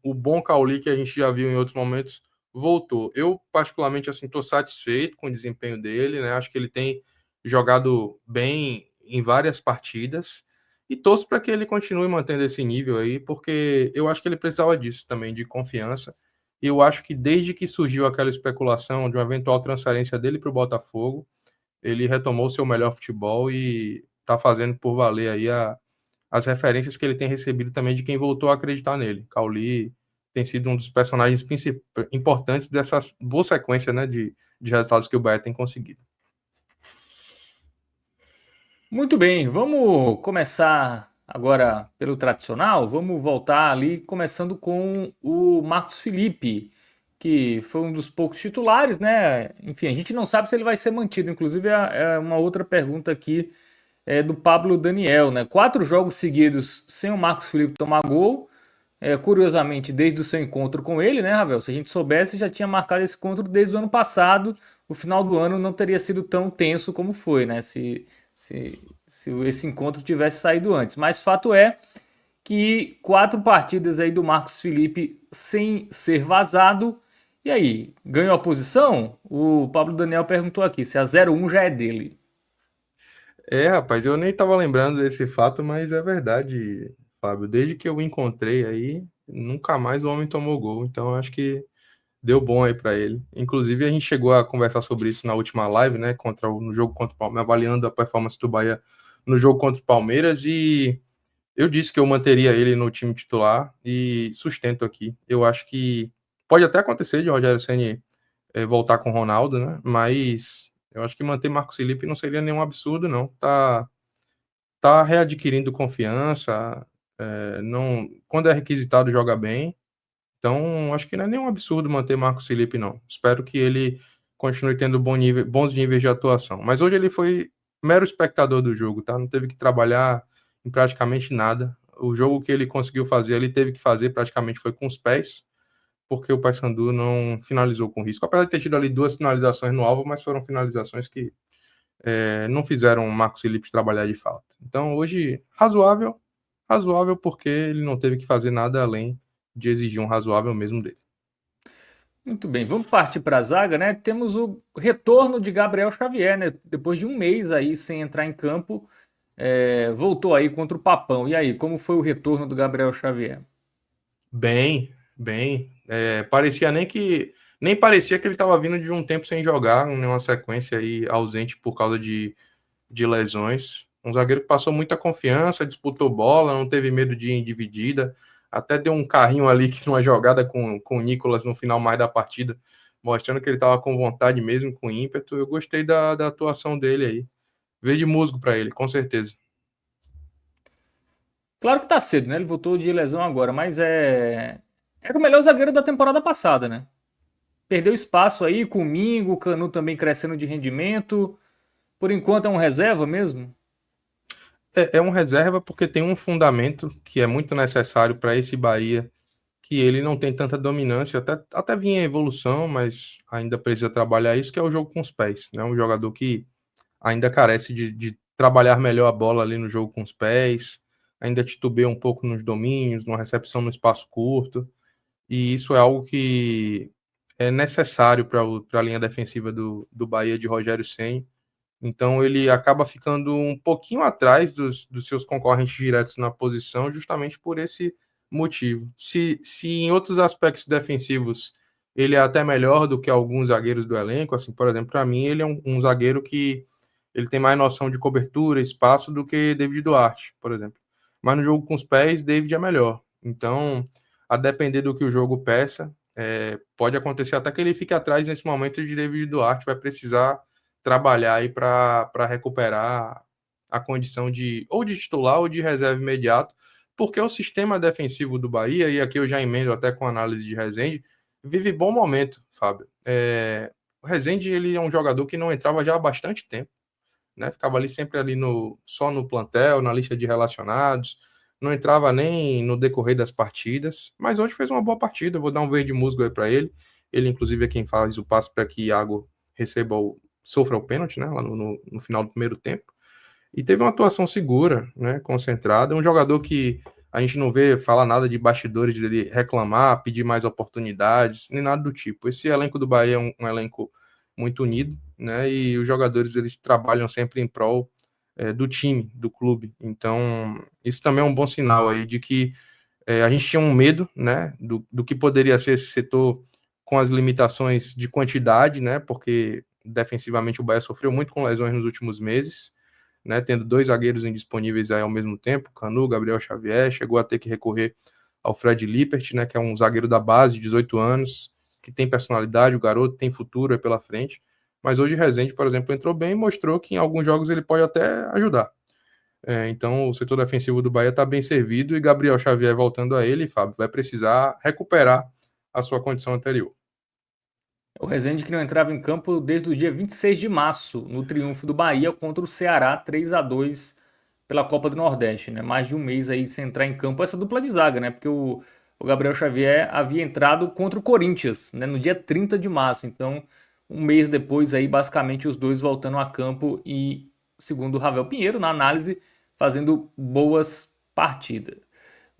o bom Cauli que a gente já viu em outros momentos voltou. Eu, particularmente, assim, estou satisfeito com o desempenho dele, né? Acho que ele tem jogado bem em várias partidas e torço para que ele continue mantendo esse nível aí, porque eu acho que ele precisava disso também, de confiança. E eu acho que desde que surgiu aquela especulação de uma eventual transferência dele para o Botafogo, ele retomou seu melhor futebol e está fazendo por valer aí as referências que ele tem recebido também de quem voltou a acreditar nele. Cauli tem sido um dos personagens importantes dessa boa sequência, né, de resultados que o Bahia tem conseguido. Muito bem, vamos começar agora pelo tradicional. Vamos voltar ali, começando com o Marcos Felipe, que foi um dos poucos titulares, né? Enfim, a gente não sabe se ele vai ser mantido. Inclusive, é uma outra pergunta aqui do Pablo Daniel, né? 4 jogos seguidos sem o Marcos Felipe tomar gol. Curiosamente, desde o seu encontro com ele, né, Ravel? Se a gente soubesse, já tinha marcado esse encontro desde o ano passado. O final do ano não teria sido tão tenso como foi, né? Se esse encontro tivesse saído antes. Mas fato é que 4 partidas aí do Marcos Felipe sem ser vazado. E aí, ganhou a posição? O Pablo Daniel perguntou aqui se a 0-1 já é dele. Rapaz, eu nem estava lembrando desse fato, mas é verdade, Fábio. Desde que eu o encontrei aí, nunca mais o homem tomou gol. Então, eu acho que deu bom aí para ele. Inclusive, a gente chegou a conversar sobre isso na última live, né? No jogo contra o Palmeiras, avaliando a performance do Bahia no jogo contra o Palmeiras. E eu disse que eu manteria ele no time titular e sustento aqui. Eu acho que pode até acontecer de Rogério Ceni voltar com o Ronaldo, né? Mas eu acho que manter Marcos Felipe não seria nenhum absurdo, não. Tá readquirindo confiança. Não, quando é requisitado, joga bem. Então, acho que não é nenhum absurdo manter Marcos Felipe, não. Espero que ele continue tendo bons níveis de atuação. Mas hoje ele foi mero espectador do jogo, tá? Não teve que trabalhar em praticamente nada. O jogo que ele conseguiu fazer, ele teve que fazer praticamente foi com os pés, porque o Paysandu não finalizou com risco. Apesar de ter tido ali 2 finalizações no alvo, mas foram finalizações que não fizeram o Marcos Felipe trabalhar de fato. Então, hoje, razoável, razoável porque ele não teve que fazer nada além de exigir um razoável mesmo dele. Muito bem, vamos partir para a zaga, né? Temos o retorno de Gabriel Xavier, né? Depois de um mês aí sem entrar em campo, voltou aí contra o Papão. E aí, como foi o retorno do Gabriel Xavier? Bem, bem. Parecia nem parecia que ele estava vindo de um tempo sem jogar, uma sequência aí ausente por causa de lesões. Um zagueiro que passou muita confiança, disputou bola, não teve medo de ir em dividida, até deu um carrinho ali que numa jogada com o Nicolas no final mais da partida, mostrando que ele estava com vontade mesmo, com ímpeto. Eu gostei da atuação dele aí. Verde musgo para ele, com certeza. Claro que tá cedo, né? Ele voltou de lesão agora, mas era o melhor zagueiro da temporada passada, né? Perdeu espaço aí com o Mingo, o Canu também crescendo de rendimento. Por enquanto é um reserva mesmo? É um reserva porque tem um fundamento que é muito necessário para esse Bahia, que ele não tem tanta dominância, até vinha em evolução, mas ainda precisa trabalhar isso, que é o jogo com os pés, né? Um jogador que ainda carece de trabalhar melhor a bola ali no jogo com os pés, ainda titubeia um pouco nos domínios, numa recepção no espaço curto, e isso é algo que é necessário para a linha defensiva do Bahia de Rogério Ceni. Então ele acaba ficando um pouquinho atrás dos seus concorrentes diretos na posição, justamente por esse motivo. Se em outros aspectos defensivos ele é até melhor do que alguns zagueiros do elenco, assim, por exemplo, para mim ele é um zagueiro que ele tem mais noção de cobertura, espaço do que David Duarte, por exemplo. Mas no jogo com os pés, David é melhor. Então, a depender do que o jogo peça, pode acontecer até que ele fique atrás nesse momento de David Duarte, vai precisar trabalhar aí para recuperar a condição de ou de titular ou de reserva imediato, porque o sistema defensivo do Bahia, e aqui eu já emendo até com análise de Rezende, vive bom momento, Fábio. O Rezende ele é um jogador que não entrava já há bastante tempo, né? Ficava ali sempre ali só no plantel, na lista de relacionados, não entrava nem no decorrer das partidas, mas hoje fez uma boa partida, vou dar um verde musgo aí para ele. Ele, inclusive, é quem faz o passe para que Iago sofra o pênalti, né? Lá no final do primeiro tempo. E teve uma atuação segura, né? Concentrada. Um jogador que a gente não vê falar nada de bastidores dele reclamar, pedir mais oportunidades, nem nada do tipo. Esse elenco do Bahia é um elenco muito unido, né? E os jogadores eles trabalham sempre em prol do time, do clube. Então, isso também é um bom sinal aí de que a gente tinha um medo, né? Do que poderia ser esse setor com as limitações de quantidade, né? Porque defensivamente o Bahia sofreu muito com lesões nos últimos meses, né? Tendo 2 zagueiros indisponíveis aí ao mesmo tempo, Canu, Gabriel Xavier, chegou a ter que recorrer ao Fred Lippert, né? Que é um zagueiro da base, de 18 anos, que tem personalidade, o garoto tem futuro aí pela frente. Mas hoje Rezende, por exemplo, entrou bem e mostrou que em alguns jogos ele pode até ajudar. Então o setor defensivo do Bahia está bem servido e Gabriel Xavier voltando a ele, Fábio, vai precisar recuperar a sua condição anterior. O Rezende que não entrava em campo desde o dia 26 de março, no triunfo do Bahia contra o Ceará 3-2 pela Copa do Nordeste, né? Mais de um mês aí sem entrar em campo essa dupla de zaga, né? Porque o Gabriel Xavier havia entrado contra o Corinthians, né? No dia 30 de março. Então, um mês depois aí, basicamente, os dois voltando a campo e, segundo o Ravel Pinheiro, na análise, fazendo boas partidas.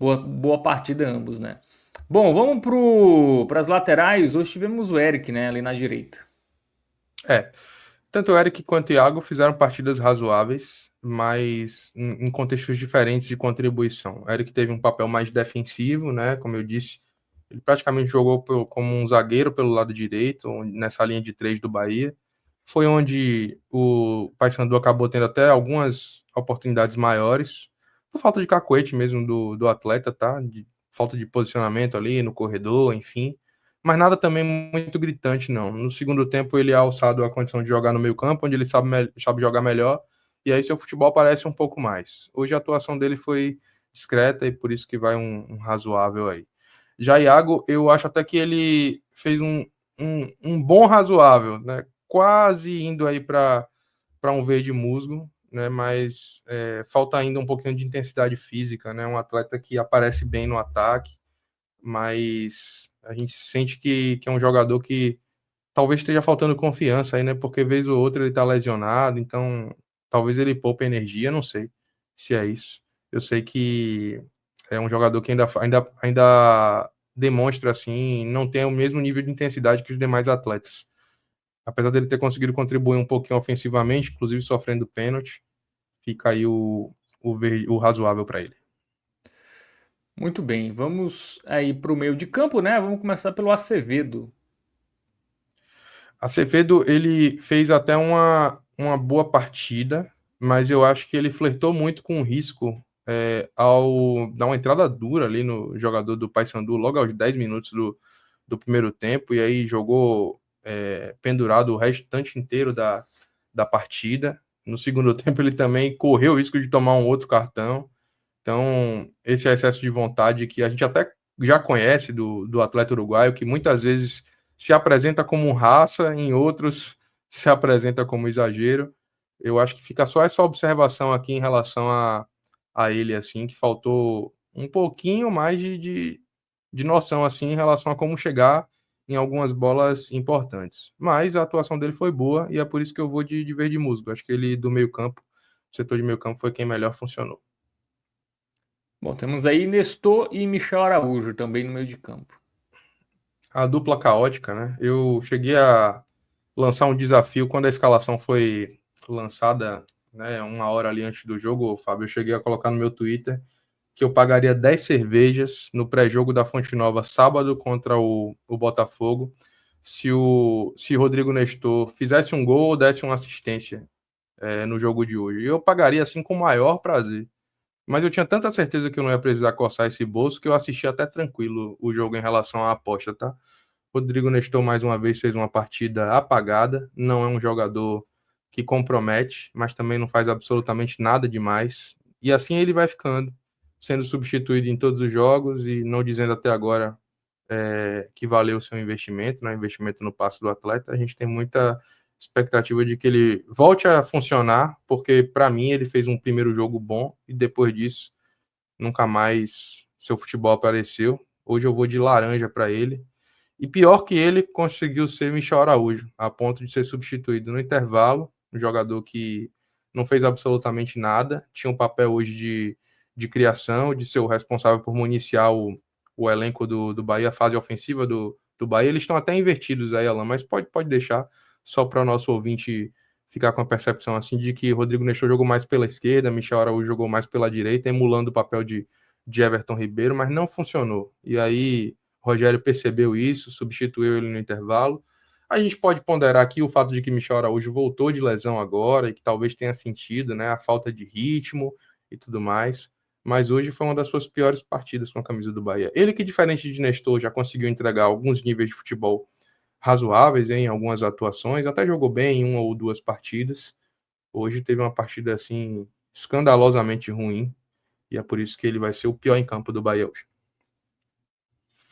Boa partida ambos, né? Bom, vamos para as laterais. Hoje tivemos o Eric, né, ali na direita. Tanto o Eric quanto o Iago fizeram partidas razoáveis, mas em contextos diferentes de contribuição. O Eric teve um papel mais defensivo, né? Como eu disse, ele praticamente jogou como um zagueiro pelo lado direito, nessa linha de 3 do Bahia. Foi onde o Paysandu acabou tendo até algumas oportunidades maiores, por falta de cacuete mesmo do atleta, tá? De falta de posicionamento ali no corredor, enfim. Mas nada também muito gritante, não. No segundo tempo, ele é alçado a condição de jogar no meio campo, onde ele sabe jogar melhor, e aí seu futebol aparece um pouco mais. Hoje a atuação dele foi discreta e por isso que vai um razoável aí. Já Iago, eu acho até que ele fez um bom razoável, né? Quase indo aí para um verde musgo, né? Mas falta ainda um pouquinho de intensidade física, né? Um atleta que aparece bem no ataque, mas a gente sente que é um jogador que talvez esteja faltando confiança aí, né? Porque vez ou outra ele tá lesionado, então talvez ele poupe energia, não sei se é isso. Eu sei que é um jogador que ainda demonstra assim, não tem o mesmo nível de intensidade que os demais atletas. Apesar dele ter conseguido contribuir um pouquinho ofensivamente, inclusive sofrendo pênalti, fica aí o razoável para ele. Muito bem, vamos aí para o meio de campo, né? Vamos começar pelo Acevedo. Acevedo, ele fez até uma boa partida, mas eu acho que ele flertou muito com o risco ao dar uma entrada dura ali no jogador do Paysandu logo aos 10 minutos do primeiro tempo, e aí jogou pendurado o restante inteiro da partida. No segundo tempo, ele também correu o risco de tomar um outro cartão. Então, esse excesso de vontade que a gente até já conhece do atleta uruguaio, que muitas vezes se apresenta como raça, em outros se apresenta como exagero. Eu acho que fica só essa observação aqui em relação a ele, assim, que faltou um pouquinho mais de noção, assim, em relação a como chegar em algumas bolas importantes. Mas a atuação dele foi boa e é por isso que eu vou de verde musgo. Acho que ele do meio campo, o setor de meio campo foi quem melhor funcionou. Bom, temos aí Nestor e Michel Araújo também no meio de campo. A dupla caótica, né? Eu cheguei a lançar um desafio quando a escalação foi lançada, né, uma hora ali antes do jogo, Fábio. Eu cheguei a colocar no meu Twitter que eu pagaria 10 cervejas no pré-jogo da Fonte Nova sábado contra o Botafogo se Rodrigo Nestor fizesse um gol ou desse uma assistência no jogo de hoje. Eu pagaria assim com o maior prazer. Mas eu tinha tanta certeza que eu não ia precisar coçar esse bolso que eu assisti até tranquilo o jogo em relação à aposta, tá? Rodrigo Nestor mais uma vez fez uma partida apagada, não é um jogador que compromete, mas também não faz absolutamente nada demais. E assim ele vai ficando, sendo substituído em todos os jogos e não dizendo até agora que valeu o seu investimento, né? Investimento no passe do atleta. A gente tem muita expectativa de que ele volte a funcionar, porque para mim ele fez um primeiro jogo bom e depois disso nunca mais seu futebol apareceu. Hoje eu vou de laranja para ele. E pior que ele conseguiu ser Michel Araújo, a ponto de ser substituído no intervalo, um jogador que não fez absolutamente nada, tinha um papel hoje de criação, de ser o responsável por municiar o elenco do Bahia, a fase ofensiva do Bahia. Eles estão até invertidos aí, Alan, mas pode deixar, só para o nosso ouvinte ficar com a percepção assim de que Rodrigo Nestor jogou mais pela esquerda, Michel Araújo jogou mais pela direita, emulando o papel de Everton Ribeiro, mas não funcionou. E aí Rogério percebeu isso, substituiu ele no intervalo. A gente pode ponderar aqui o fato de que Michel Araújo voltou de lesão agora e que talvez tenha sentido, né, a falta de ritmo e tudo mais. Mas hoje foi uma das suas piores partidas com a camisa do Bahia. Ele que, diferente de Nestor, já conseguiu entregar alguns níveis de futebol razoáveis em algumas atuações, até jogou bem em uma ou duas partidas. Hoje teve uma partida assim escandalosamente ruim e é por isso que ele vai ser o pior em campo do Bahia hoje.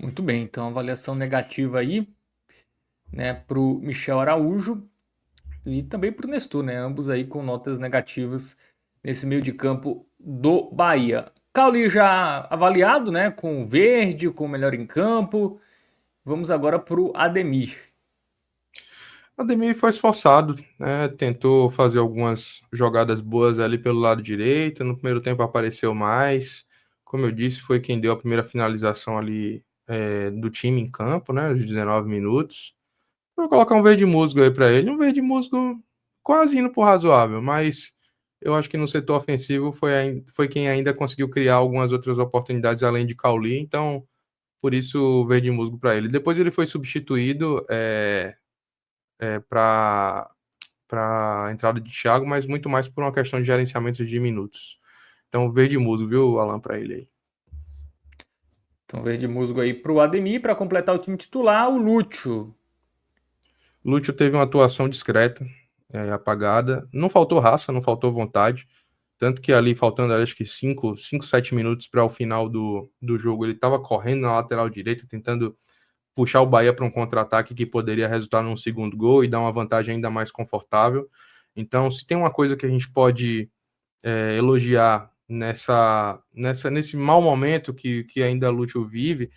Muito bem, então avaliação negativa aí, né, para o Michel Araújo e também para o Nestor, né? Ambos aí com notas negativas nesse meio de campo do Bahia. Cauli já avaliado, né? Com o verde, com o melhor em campo. Vamos agora para o Ademir. Ademir foi esforçado, né? Tentou fazer algumas jogadas boas ali pelo lado direito. No primeiro tempo apareceu mais. Como eu disse, foi quem deu a primeira finalização ali do time em campo, né? Os 19 minutos. Vou colocar um verde musgo aí para ele. Um verde musgo quase indo pro razoável, mas eu acho que no setor ofensivo foi quem ainda conseguiu criar algumas outras oportunidades além de Cauli. Então, por isso, o verde musgo para ele. Depois ele foi substituído para a entrada de Thiago, mas muito mais por uma questão de gerenciamento de minutos. Então, verde musgo, viu, Alan, para ele aí. Então, verde musgo aí para o Ademir. Para completar o time titular, o Lúcio. Lúcio teve uma atuação discreta, apagada. Não faltou raça, não faltou vontade, Tanto que ali, faltando acho que 7 minutos para o final do jogo, ele estava correndo na lateral direita, tentando puxar o Bahia para um contra-ataque que poderia resultar num segundo gol e dar uma vantagem ainda mais confortável. Então, se tem uma coisa que a gente pode elogiar nesse mau momento que ainda Lúcio vive,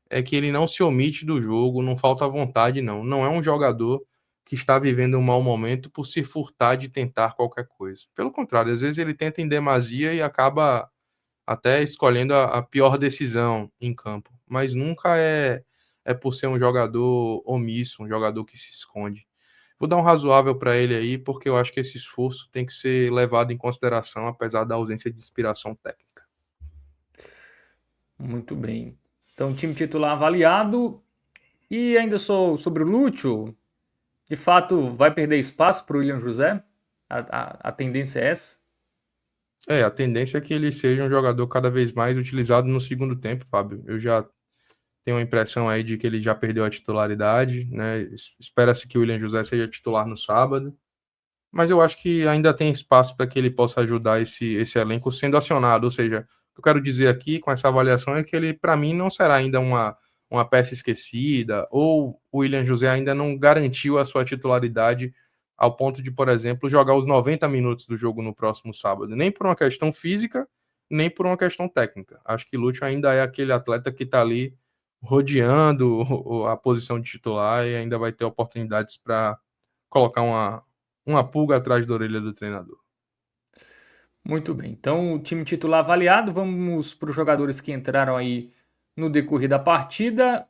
é que ele não se omite do jogo, não falta vontade, não. Não é um jogador que está vivendo um mau momento por se furtar de tentar qualquer coisa. Pelo contrário, às vezes ele tenta em demasia e acaba até escolhendo a pior decisão em campo. Mas nunca é por ser um jogador omisso, um jogador que se esconde. Vou dar um razoável para ele aí, porque eu acho que esse esforço tem que ser levado em consideração, apesar da ausência de inspiração técnica. Muito bem. Então, time titular avaliado. E ainda sobre o Lúcio, de fato, vai perder espaço para o William José? A tendência é essa? A tendência é que ele seja um jogador cada vez mais utilizado no segundo tempo, Fábio. Eu já tenho a impressão aí de que ele já perdeu a titularidade, né? Espera-se que o William José seja titular no sábado, mas eu acho que ainda tem espaço para que ele possa ajudar esse elenco sendo acionado. Ou seja, o que eu quero dizer aqui com essa avaliação é que ele, para mim, não será ainda uma peça esquecida, ou o William José ainda não garantiu a sua titularidade ao ponto de, por exemplo, jogar os 90 minutos do jogo no próximo sábado, nem por uma questão física, nem por uma questão técnica. Acho que Lúcio ainda é aquele atleta que está ali rodeando a posição de titular e ainda vai ter oportunidades para colocar uma pulga atrás da orelha do treinador. Muito bem. Então, o time titular avaliado. Vamos para os jogadores que entraram aí no decorrer da partida.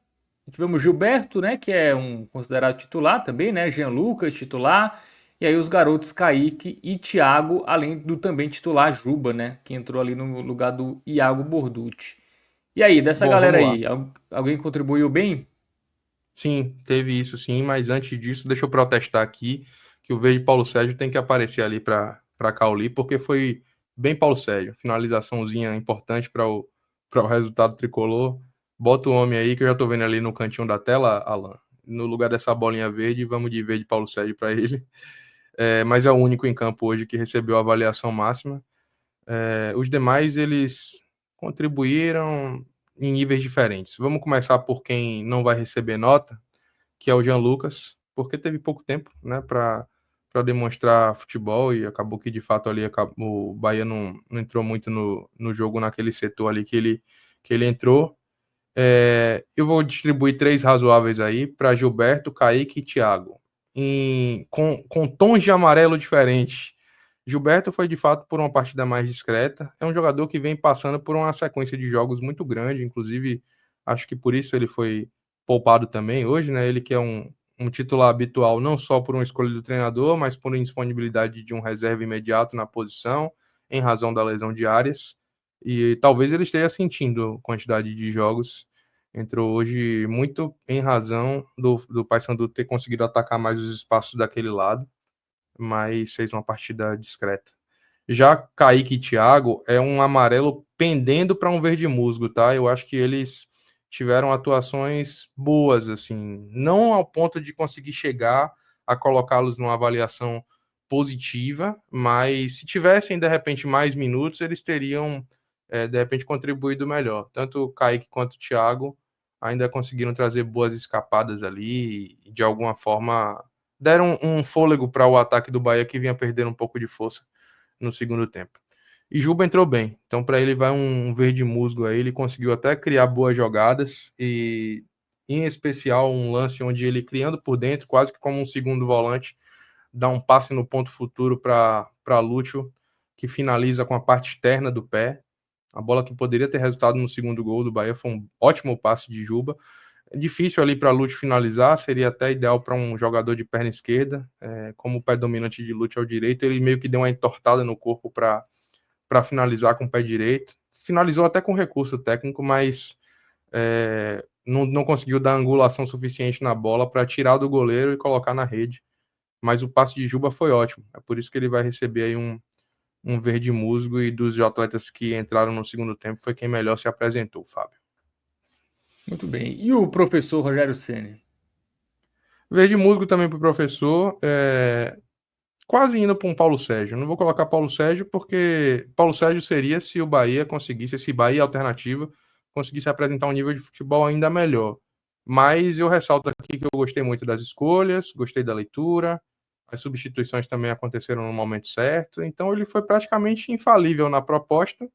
Tivemos Gilberto, né, que é um considerado titular também, né? Jean Lucas, titular. E aí os garotos Kaique e Thiago, além do também titular Juba, né, que entrou ali no lugar do Iago Borducci. E aí, dessa Bom, galera vamos lá. aí, alguém contribuiu bem? Sim, teve isso sim, mas antes disso, deixa eu protestar aqui que o verde Paulo Sérgio tem que aparecer ali para Cauli, porque foi bem Paulo Sérgio. Finalizaçãozinha importante para o resultado tricolor. Bota o homem aí que eu já tô vendo ali no cantinho da tela, Alan. No lugar dessa bolinha verde, vamos de verde Paulo Sérgio para ele. Mas é o único em campo hoje que recebeu a avaliação máxima. Os demais, eles contribuíram em níveis diferentes. Vamos começar por quem não vai receber nota, que é o Jean Lucas, porque teve pouco tempo, né, para demonstrar futebol e acabou que de fato ali o Bahia não entrou muito no jogo naquele setor ali que ele entrou. Eu vou distribuir 3 razoáveis aí para Gilberto, Kaique e Thiago, com tons de amarelo diferentes. Gilberto foi de fato por uma partida mais discreta. É um jogador que vem passando por uma sequência de jogos muito grande, inclusive acho que por isso ele foi poupado também hoje, né? Ele que é um titular habitual não só por uma escolha do treinador, mas por indisponibilidade de um reserva imediato na posição, em razão da lesão de Arias. E talvez ele esteja sentindo quantidade de jogos. Entrou hoje muito em razão do Paysandu ter conseguido atacar mais os espaços daquele lado, mas fez uma partida discreta. Já Kaique e Thiago é um amarelo pendendo para um verde musgo, tá? Eu acho que eles tiveram atuações boas, assim, não ao ponto de conseguir chegar a colocá-los numa avaliação positiva, mas se tivessem de repente mais minutos, eles teriam de repente contribuído melhor. Tanto o Kaique quanto o Thiago ainda conseguiram trazer boas escapadas ali e de alguma forma deram um fôlego para o ataque do Bahia que vinha perdendo um pouco de força no segundo tempo. E Juba entrou bem, então para ele vai um verde musgo aí, ele conseguiu até criar boas jogadas e em especial um lance onde ele criando por dentro, quase que como um segundo volante, dá um passe no ponto futuro para Lúcio, que finaliza com a parte externa do pé. A bola que poderia ter resultado no segundo gol do Bahia foi um ótimo passe de Juba. É difícil ali para Lúcio finalizar, seria até ideal para um jogador de perna esquerda, como o pé dominante de Lúcio é o direito, ele meio que deu uma entortada no corpo para finalizar com o pé direito. Finalizou até com recurso técnico, mas não conseguiu dar angulação suficiente na bola para tirar do goleiro e colocar na rede. Mas o passe de Juba foi ótimo, é por isso que ele vai receber aí um verde musgo, e dos atletas que entraram no segundo tempo foi quem melhor se apresentou, Fábio. Muito bem. E o professor Rogério Ceni? Verde musgo também para o professor. quase indo para um Paulo Sérgio. Não vou colocar Paulo Sérgio porque Paulo Sérgio seria se o Bahia conseguisse, esse Bahia alternativo, conseguisse apresentar um nível de futebol ainda melhor. Mas eu ressalto aqui que eu gostei muito das escolhas, gostei da leitura, as substituições também aconteceram no momento certo, então ele foi praticamente infalível na proposta,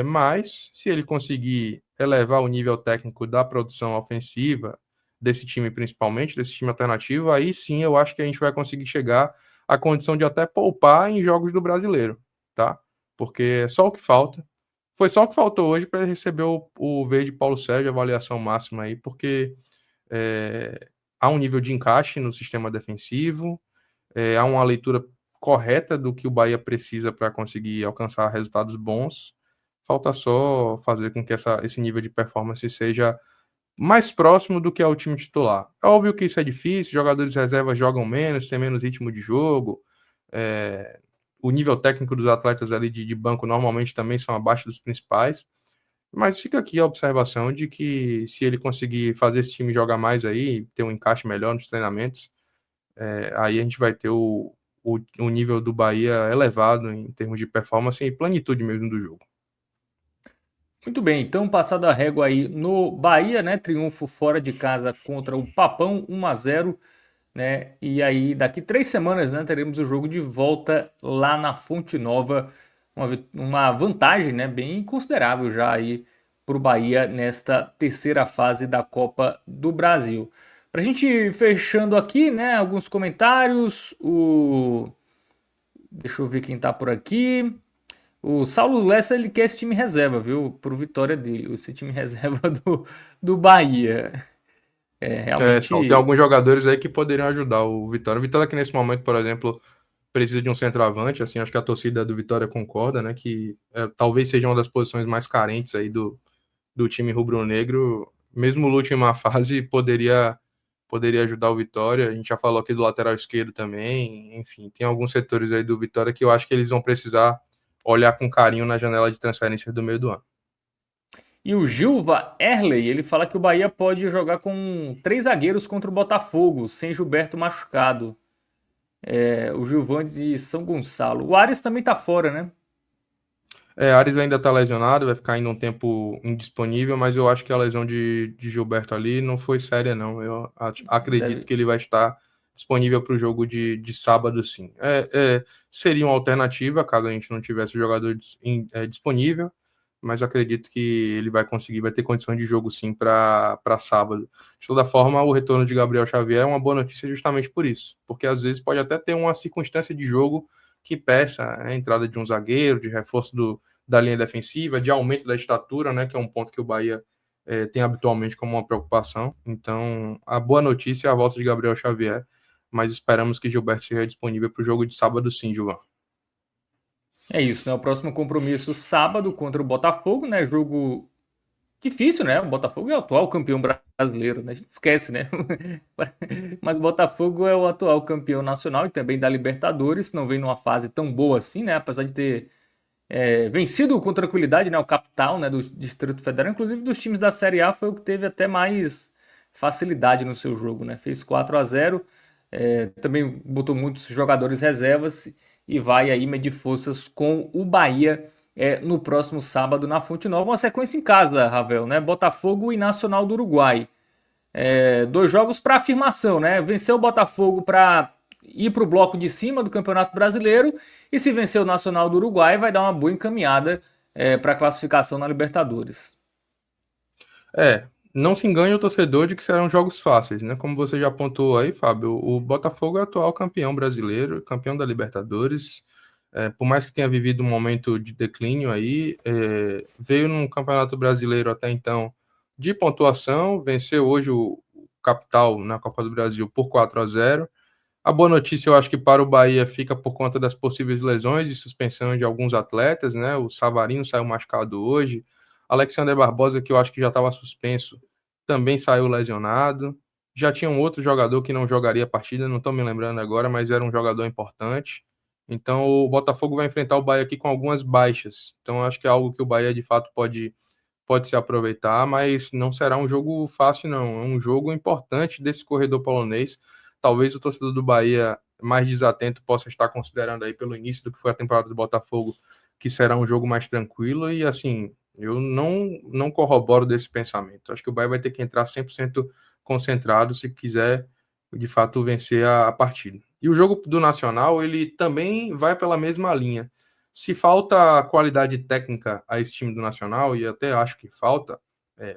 mas se ele conseguir elevar o nível técnico da produção ofensiva, desse time principalmente, desse time alternativo, aí sim eu acho que a gente vai conseguir chegar à condição de até poupar em jogos do brasileiro, tá? Porque é só o que falta. Foi só o que faltou hoje para ele receber o verde Paulo Sérgio, avaliação máxima aí, porque há um nível de encaixe no sistema defensivo, há uma leitura correta do que o Bahia precisa para conseguir alcançar resultados bons. Falta só fazer com que esse nível de performance seja mais próximo do que é o time titular. É óbvio que isso é difícil, jogadores de reserva jogam menos, tem menos ritmo de jogo, é, o nível técnico dos atletas ali de banco normalmente também são abaixo dos principais, mas fica aqui a observação de que se ele conseguir fazer esse time jogar mais aí, ter um encaixe melhor nos treinamentos, aí a gente vai ter o nível do Bahia elevado em termos de performance e plenitude mesmo do jogo. Muito bem, então passado a régua aí no Bahia, né? Triunfo fora de casa contra o Papão, 1-0, né? E aí daqui 3 semanas, né? Teremos o jogo de volta lá na Fonte Nova, uma vantagem, né? Bem considerável já aí para o Bahia nesta terceira fase da Copa do Brasil. Para a gente fechando aqui, né? Alguns comentários. Deixa eu ver quem tá por aqui. O Saulo Lessa, ele quer esse time reserva, viu? Pro Vitória dele, esse time reserva do Bahia. Só tem Realmente alguns jogadores aí que poderiam ajudar o Vitória. O Vitória que nesse momento, por exemplo, precisa de um centroavante, assim, acho que a torcida do Vitória concorda, né, que talvez seja uma das posições mais carentes aí do time rubro-negro, mesmo na última fase poderia ajudar o Vitória. A gente já falou aqui do lateral esquerdo também, enfim, tem alguns setores aí do Vitória que eu acho que eles vão precisar olhar com carinho na janela de transferência do meio do ano. E o Gilva Erley, ele fala que o Bahia pode jogar com 3 zagueiros contra o Botafogo, sem Gilberto machucado. O Gilvan de São Gonçalo. O Ares também tá fora, né? Ares ainda tá lesionado, vai ficar ainda um tempo indisponível, mas eu acho que a lesão de Gilberto ali não foi séria, não. Eu acredito Deve... que ele vai estar disponível para o jogo de sábado, sim. Seria uma alternativa caso a gente não tivesse o jogador disponível, mas acredito que ele vai conseguir, vai ter condições de jogo, sim, para sábado. De toda forma, o retorno de Gabriel Xavier é uma boa notícia justamente por isso, porque às vezes pode até ter uma circunstância de jogo que peça a entrada de um zagueiro, de reforço da linha defensiva, de aumento da estatura, né, que é um ponto que o Bahia tem habitualmente como uma preocupação. Então, a boa notícia é a volta de Gabriel Xavier, mas esperamos que Gilberto esteja disponível para o jogo de sábado, sim, Gilvan. É isso, né? O próximo compromisso sábado contra o Botafogo, né? Jogo difícil, né? O Botafogo é o atual campeão brasileiro, né? A gente esquece, né? Mas o Botafogo é o atual campeão nacional e também da Libertadores. Não vem numa fase tão boa assim, né? Apesar de ter vencido com tranquilidade, né? O capital, né? Do Distrito Federal. Inclusive dos times da Série A foi o que teve até mais facilidade no seu jogo, né? Fez 4-0. Também botou muitos jogadores reservas e vai aí medir forças com o Bahia no próximo sábado na Fonte Nova. Uma sequência em casa, Ravel, né? Botafogo e Nacional do Uruguai. 2 jogos para afirmação, né? Vencer o Botafogo para ir para o bloco de cima do Campeonato Brasileiro e se vencer o Nacional do Uruguai vai dar uma boa encaminhada para a classificação na Libertadores. Não se engane o torcedor de que serão jogos fáceis, né? Como você já apontou aí, Fábio, o Botafogo é o atual campeão brasileiro, campeão da Libertadores. Por mais que tenha vivido um momento de declínio aí, veio num Campeonato Brasileiro até então de pontuação, venceu hoje o Capital na Copa do Brasil por 4-0. A boa notícia, eu acho que para o Bahia fica por conta das possíveis lesões e suspensão de alguns atletas, né? O Savarino saiu machucado hoje, Alexander Barbosa, que eu acho que já estava suspenso, também saiu lesionado. Já tinha um outro jogador que não jogaria a partida, não estou me lembrando agora, mas era um jogador importante. Então o Botafogo vai enfrentar o Bahia aqui com algumas baixas. Então eu acho que é algo que o Bahia de fato pode se aproveitar, mas não será um jogo fácil, não. É um jogo importante desse corredor polonês. talvez o torcedor do Bahia mais desatento possa estar considerando aí pelo início do que foi a temporada do Botafogo, que será um jogo mais tranquilo, e assim, eu não corroboro desse pensamento. Acho que o Bahia vai ter que entrar 100% concentrado se quiser, de fato, vencer a partida. E o jogo do Nacional, ele também vai pela mesma linha. Se falta qualidade técnica a esse time do Nacional, e até acho que falta,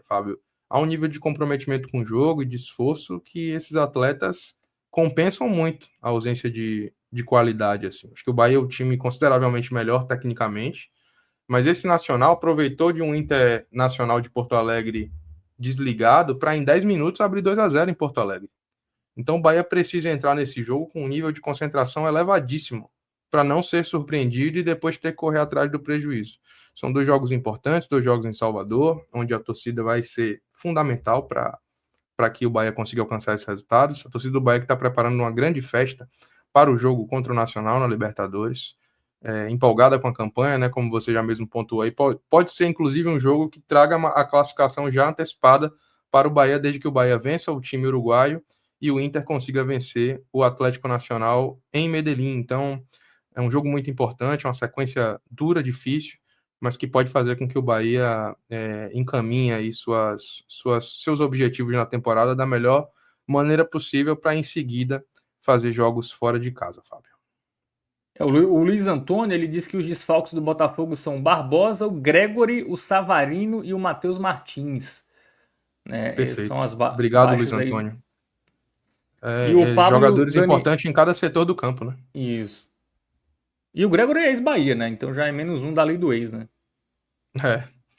Fábio, há um nível de comprometimento com o jogo e de esforço que esses atletas compensam muito a ausência de qualidade. Assim. Acho que o Bahia é um time consideravelmente melhor tecnicamente, mas esse Nacional aproveitou de um Internacional de Porto Alegre desligado para em 10 minutos abrir 2-0 em Porto Alegre. Então o Bahia precisa entrar nesse jogo com um nível de concentração elevadíssimo para não ser surpreendido e depois ter que correr atrás do prejuízo. São dois jogos importantes, dois jogos em Salvador, onde a torcida vai ser fundamental para que o Bahia consiga alcançar esses resultados. A torcida do Bahia que está preparando uma grande festa para o jogo contra o Nacional na Libertadores, empolgada com a campanha, né, como você já mesmo pontuou aí, pode ser inclusive um jogo que traga a classificação já antecipada para o Bahia, desde que o Bahia vença o time uruguaio e o Inter consiga vencer o Atlético Nacional em Medellín. Então, é um jogo muito importante, uma sequência dura, difícil, mas que pode fazer com que o Bahia encaminhe aí seus objetivos na temporada da melhor maneira possível para, em seguida, fazer jogos fora de casa, Fábio. O Luiz Antônio, ele diz que os desfalques do Botafogo são o Barbosa, o Gregory, o Savarino e o Matheus Martins. Né? Essas são Perfeito. as Obrigado, Luiz baixas aí. Antônio. E o Pablo Jogadores Dani... importantes em cada setor do campo, né? Isso. E o Gregory é ex-Bahia, né? Então já é menos um da lei do ex, né?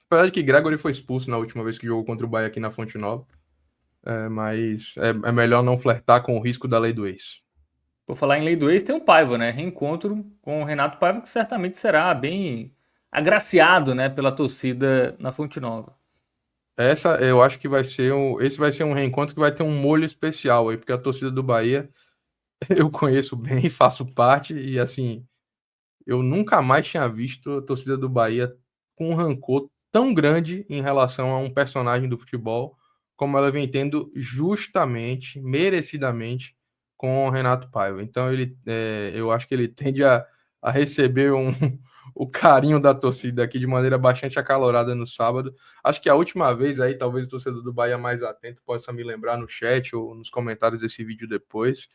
Apesar de que Gregory foi expulso na última vez que jogou contra o Bahia aqui na Fonte Nova. Mas é melhor não flertar com o risco da lei do ex. Por falar em lei do ex, tem o Paiva, né? Reencontro com o Renato Paiva, que certamente será bem agraciado, né, pela torcida na Fonte Nova. Eu acho que esse vai ser um reencontro que vai ter um molho especial aí, porque a torcida do Bahia eu conheço bem, faço parte, e assim, eu nunca mais tinha visto a torcida do Bahia com um rancor tão grande em relação a um personagem do futebol, como ela vem tendo justamente, merecidamente, com o Renato Paiva. Então eu acho que ele tende a receber o carinho da torcida aqui de maneira bastante acalorada no sábado. Acho que a última vez aí, talvez o torcedor do Bahia mais atento possa me lembrar no chat ou nos comentários desse vídeo depois.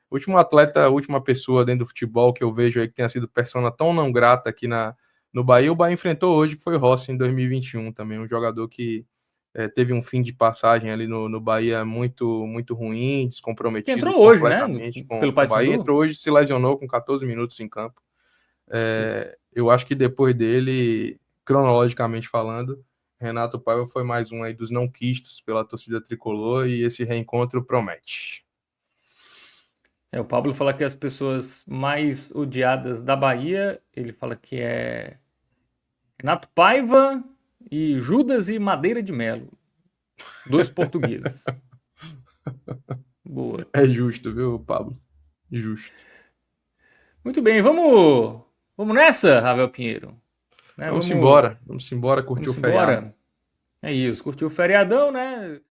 O último atleta, a última pessoa dentro do futebol que eu vejo aí que tenha sido persona tão não grata aqui no Bahia, o Bahia enfrentou hoje, que foi o Rossi em 2021 também, um jogador que teve um fim de passagem ali no Bahia muito, muito ruim, Que descomprometido entrou hoje, né? completamente com Pelo o Bahia. Paysandu. Entrou hoje, se lesionou com 14 minutos em campo. Isso. Eu acho que depois dele, cronologicamente falando, Renato Paiva foi mais um aí dos não quistos pela torcida tricolor e esse reencontro promete. O Pablo fala que as pessoas mais odiadas da Bahia, ele fala que é Renato Paiva e Judas e Madeira de Melo. Dois portugueses. Boa. É justo, viu, Pablo? Justo. Muito bem, vamos nessa, Ravel Pinheiro. Né? Vamos embora curtir o Vamos feriado. embora. É isso, curtiu o feriadão, né?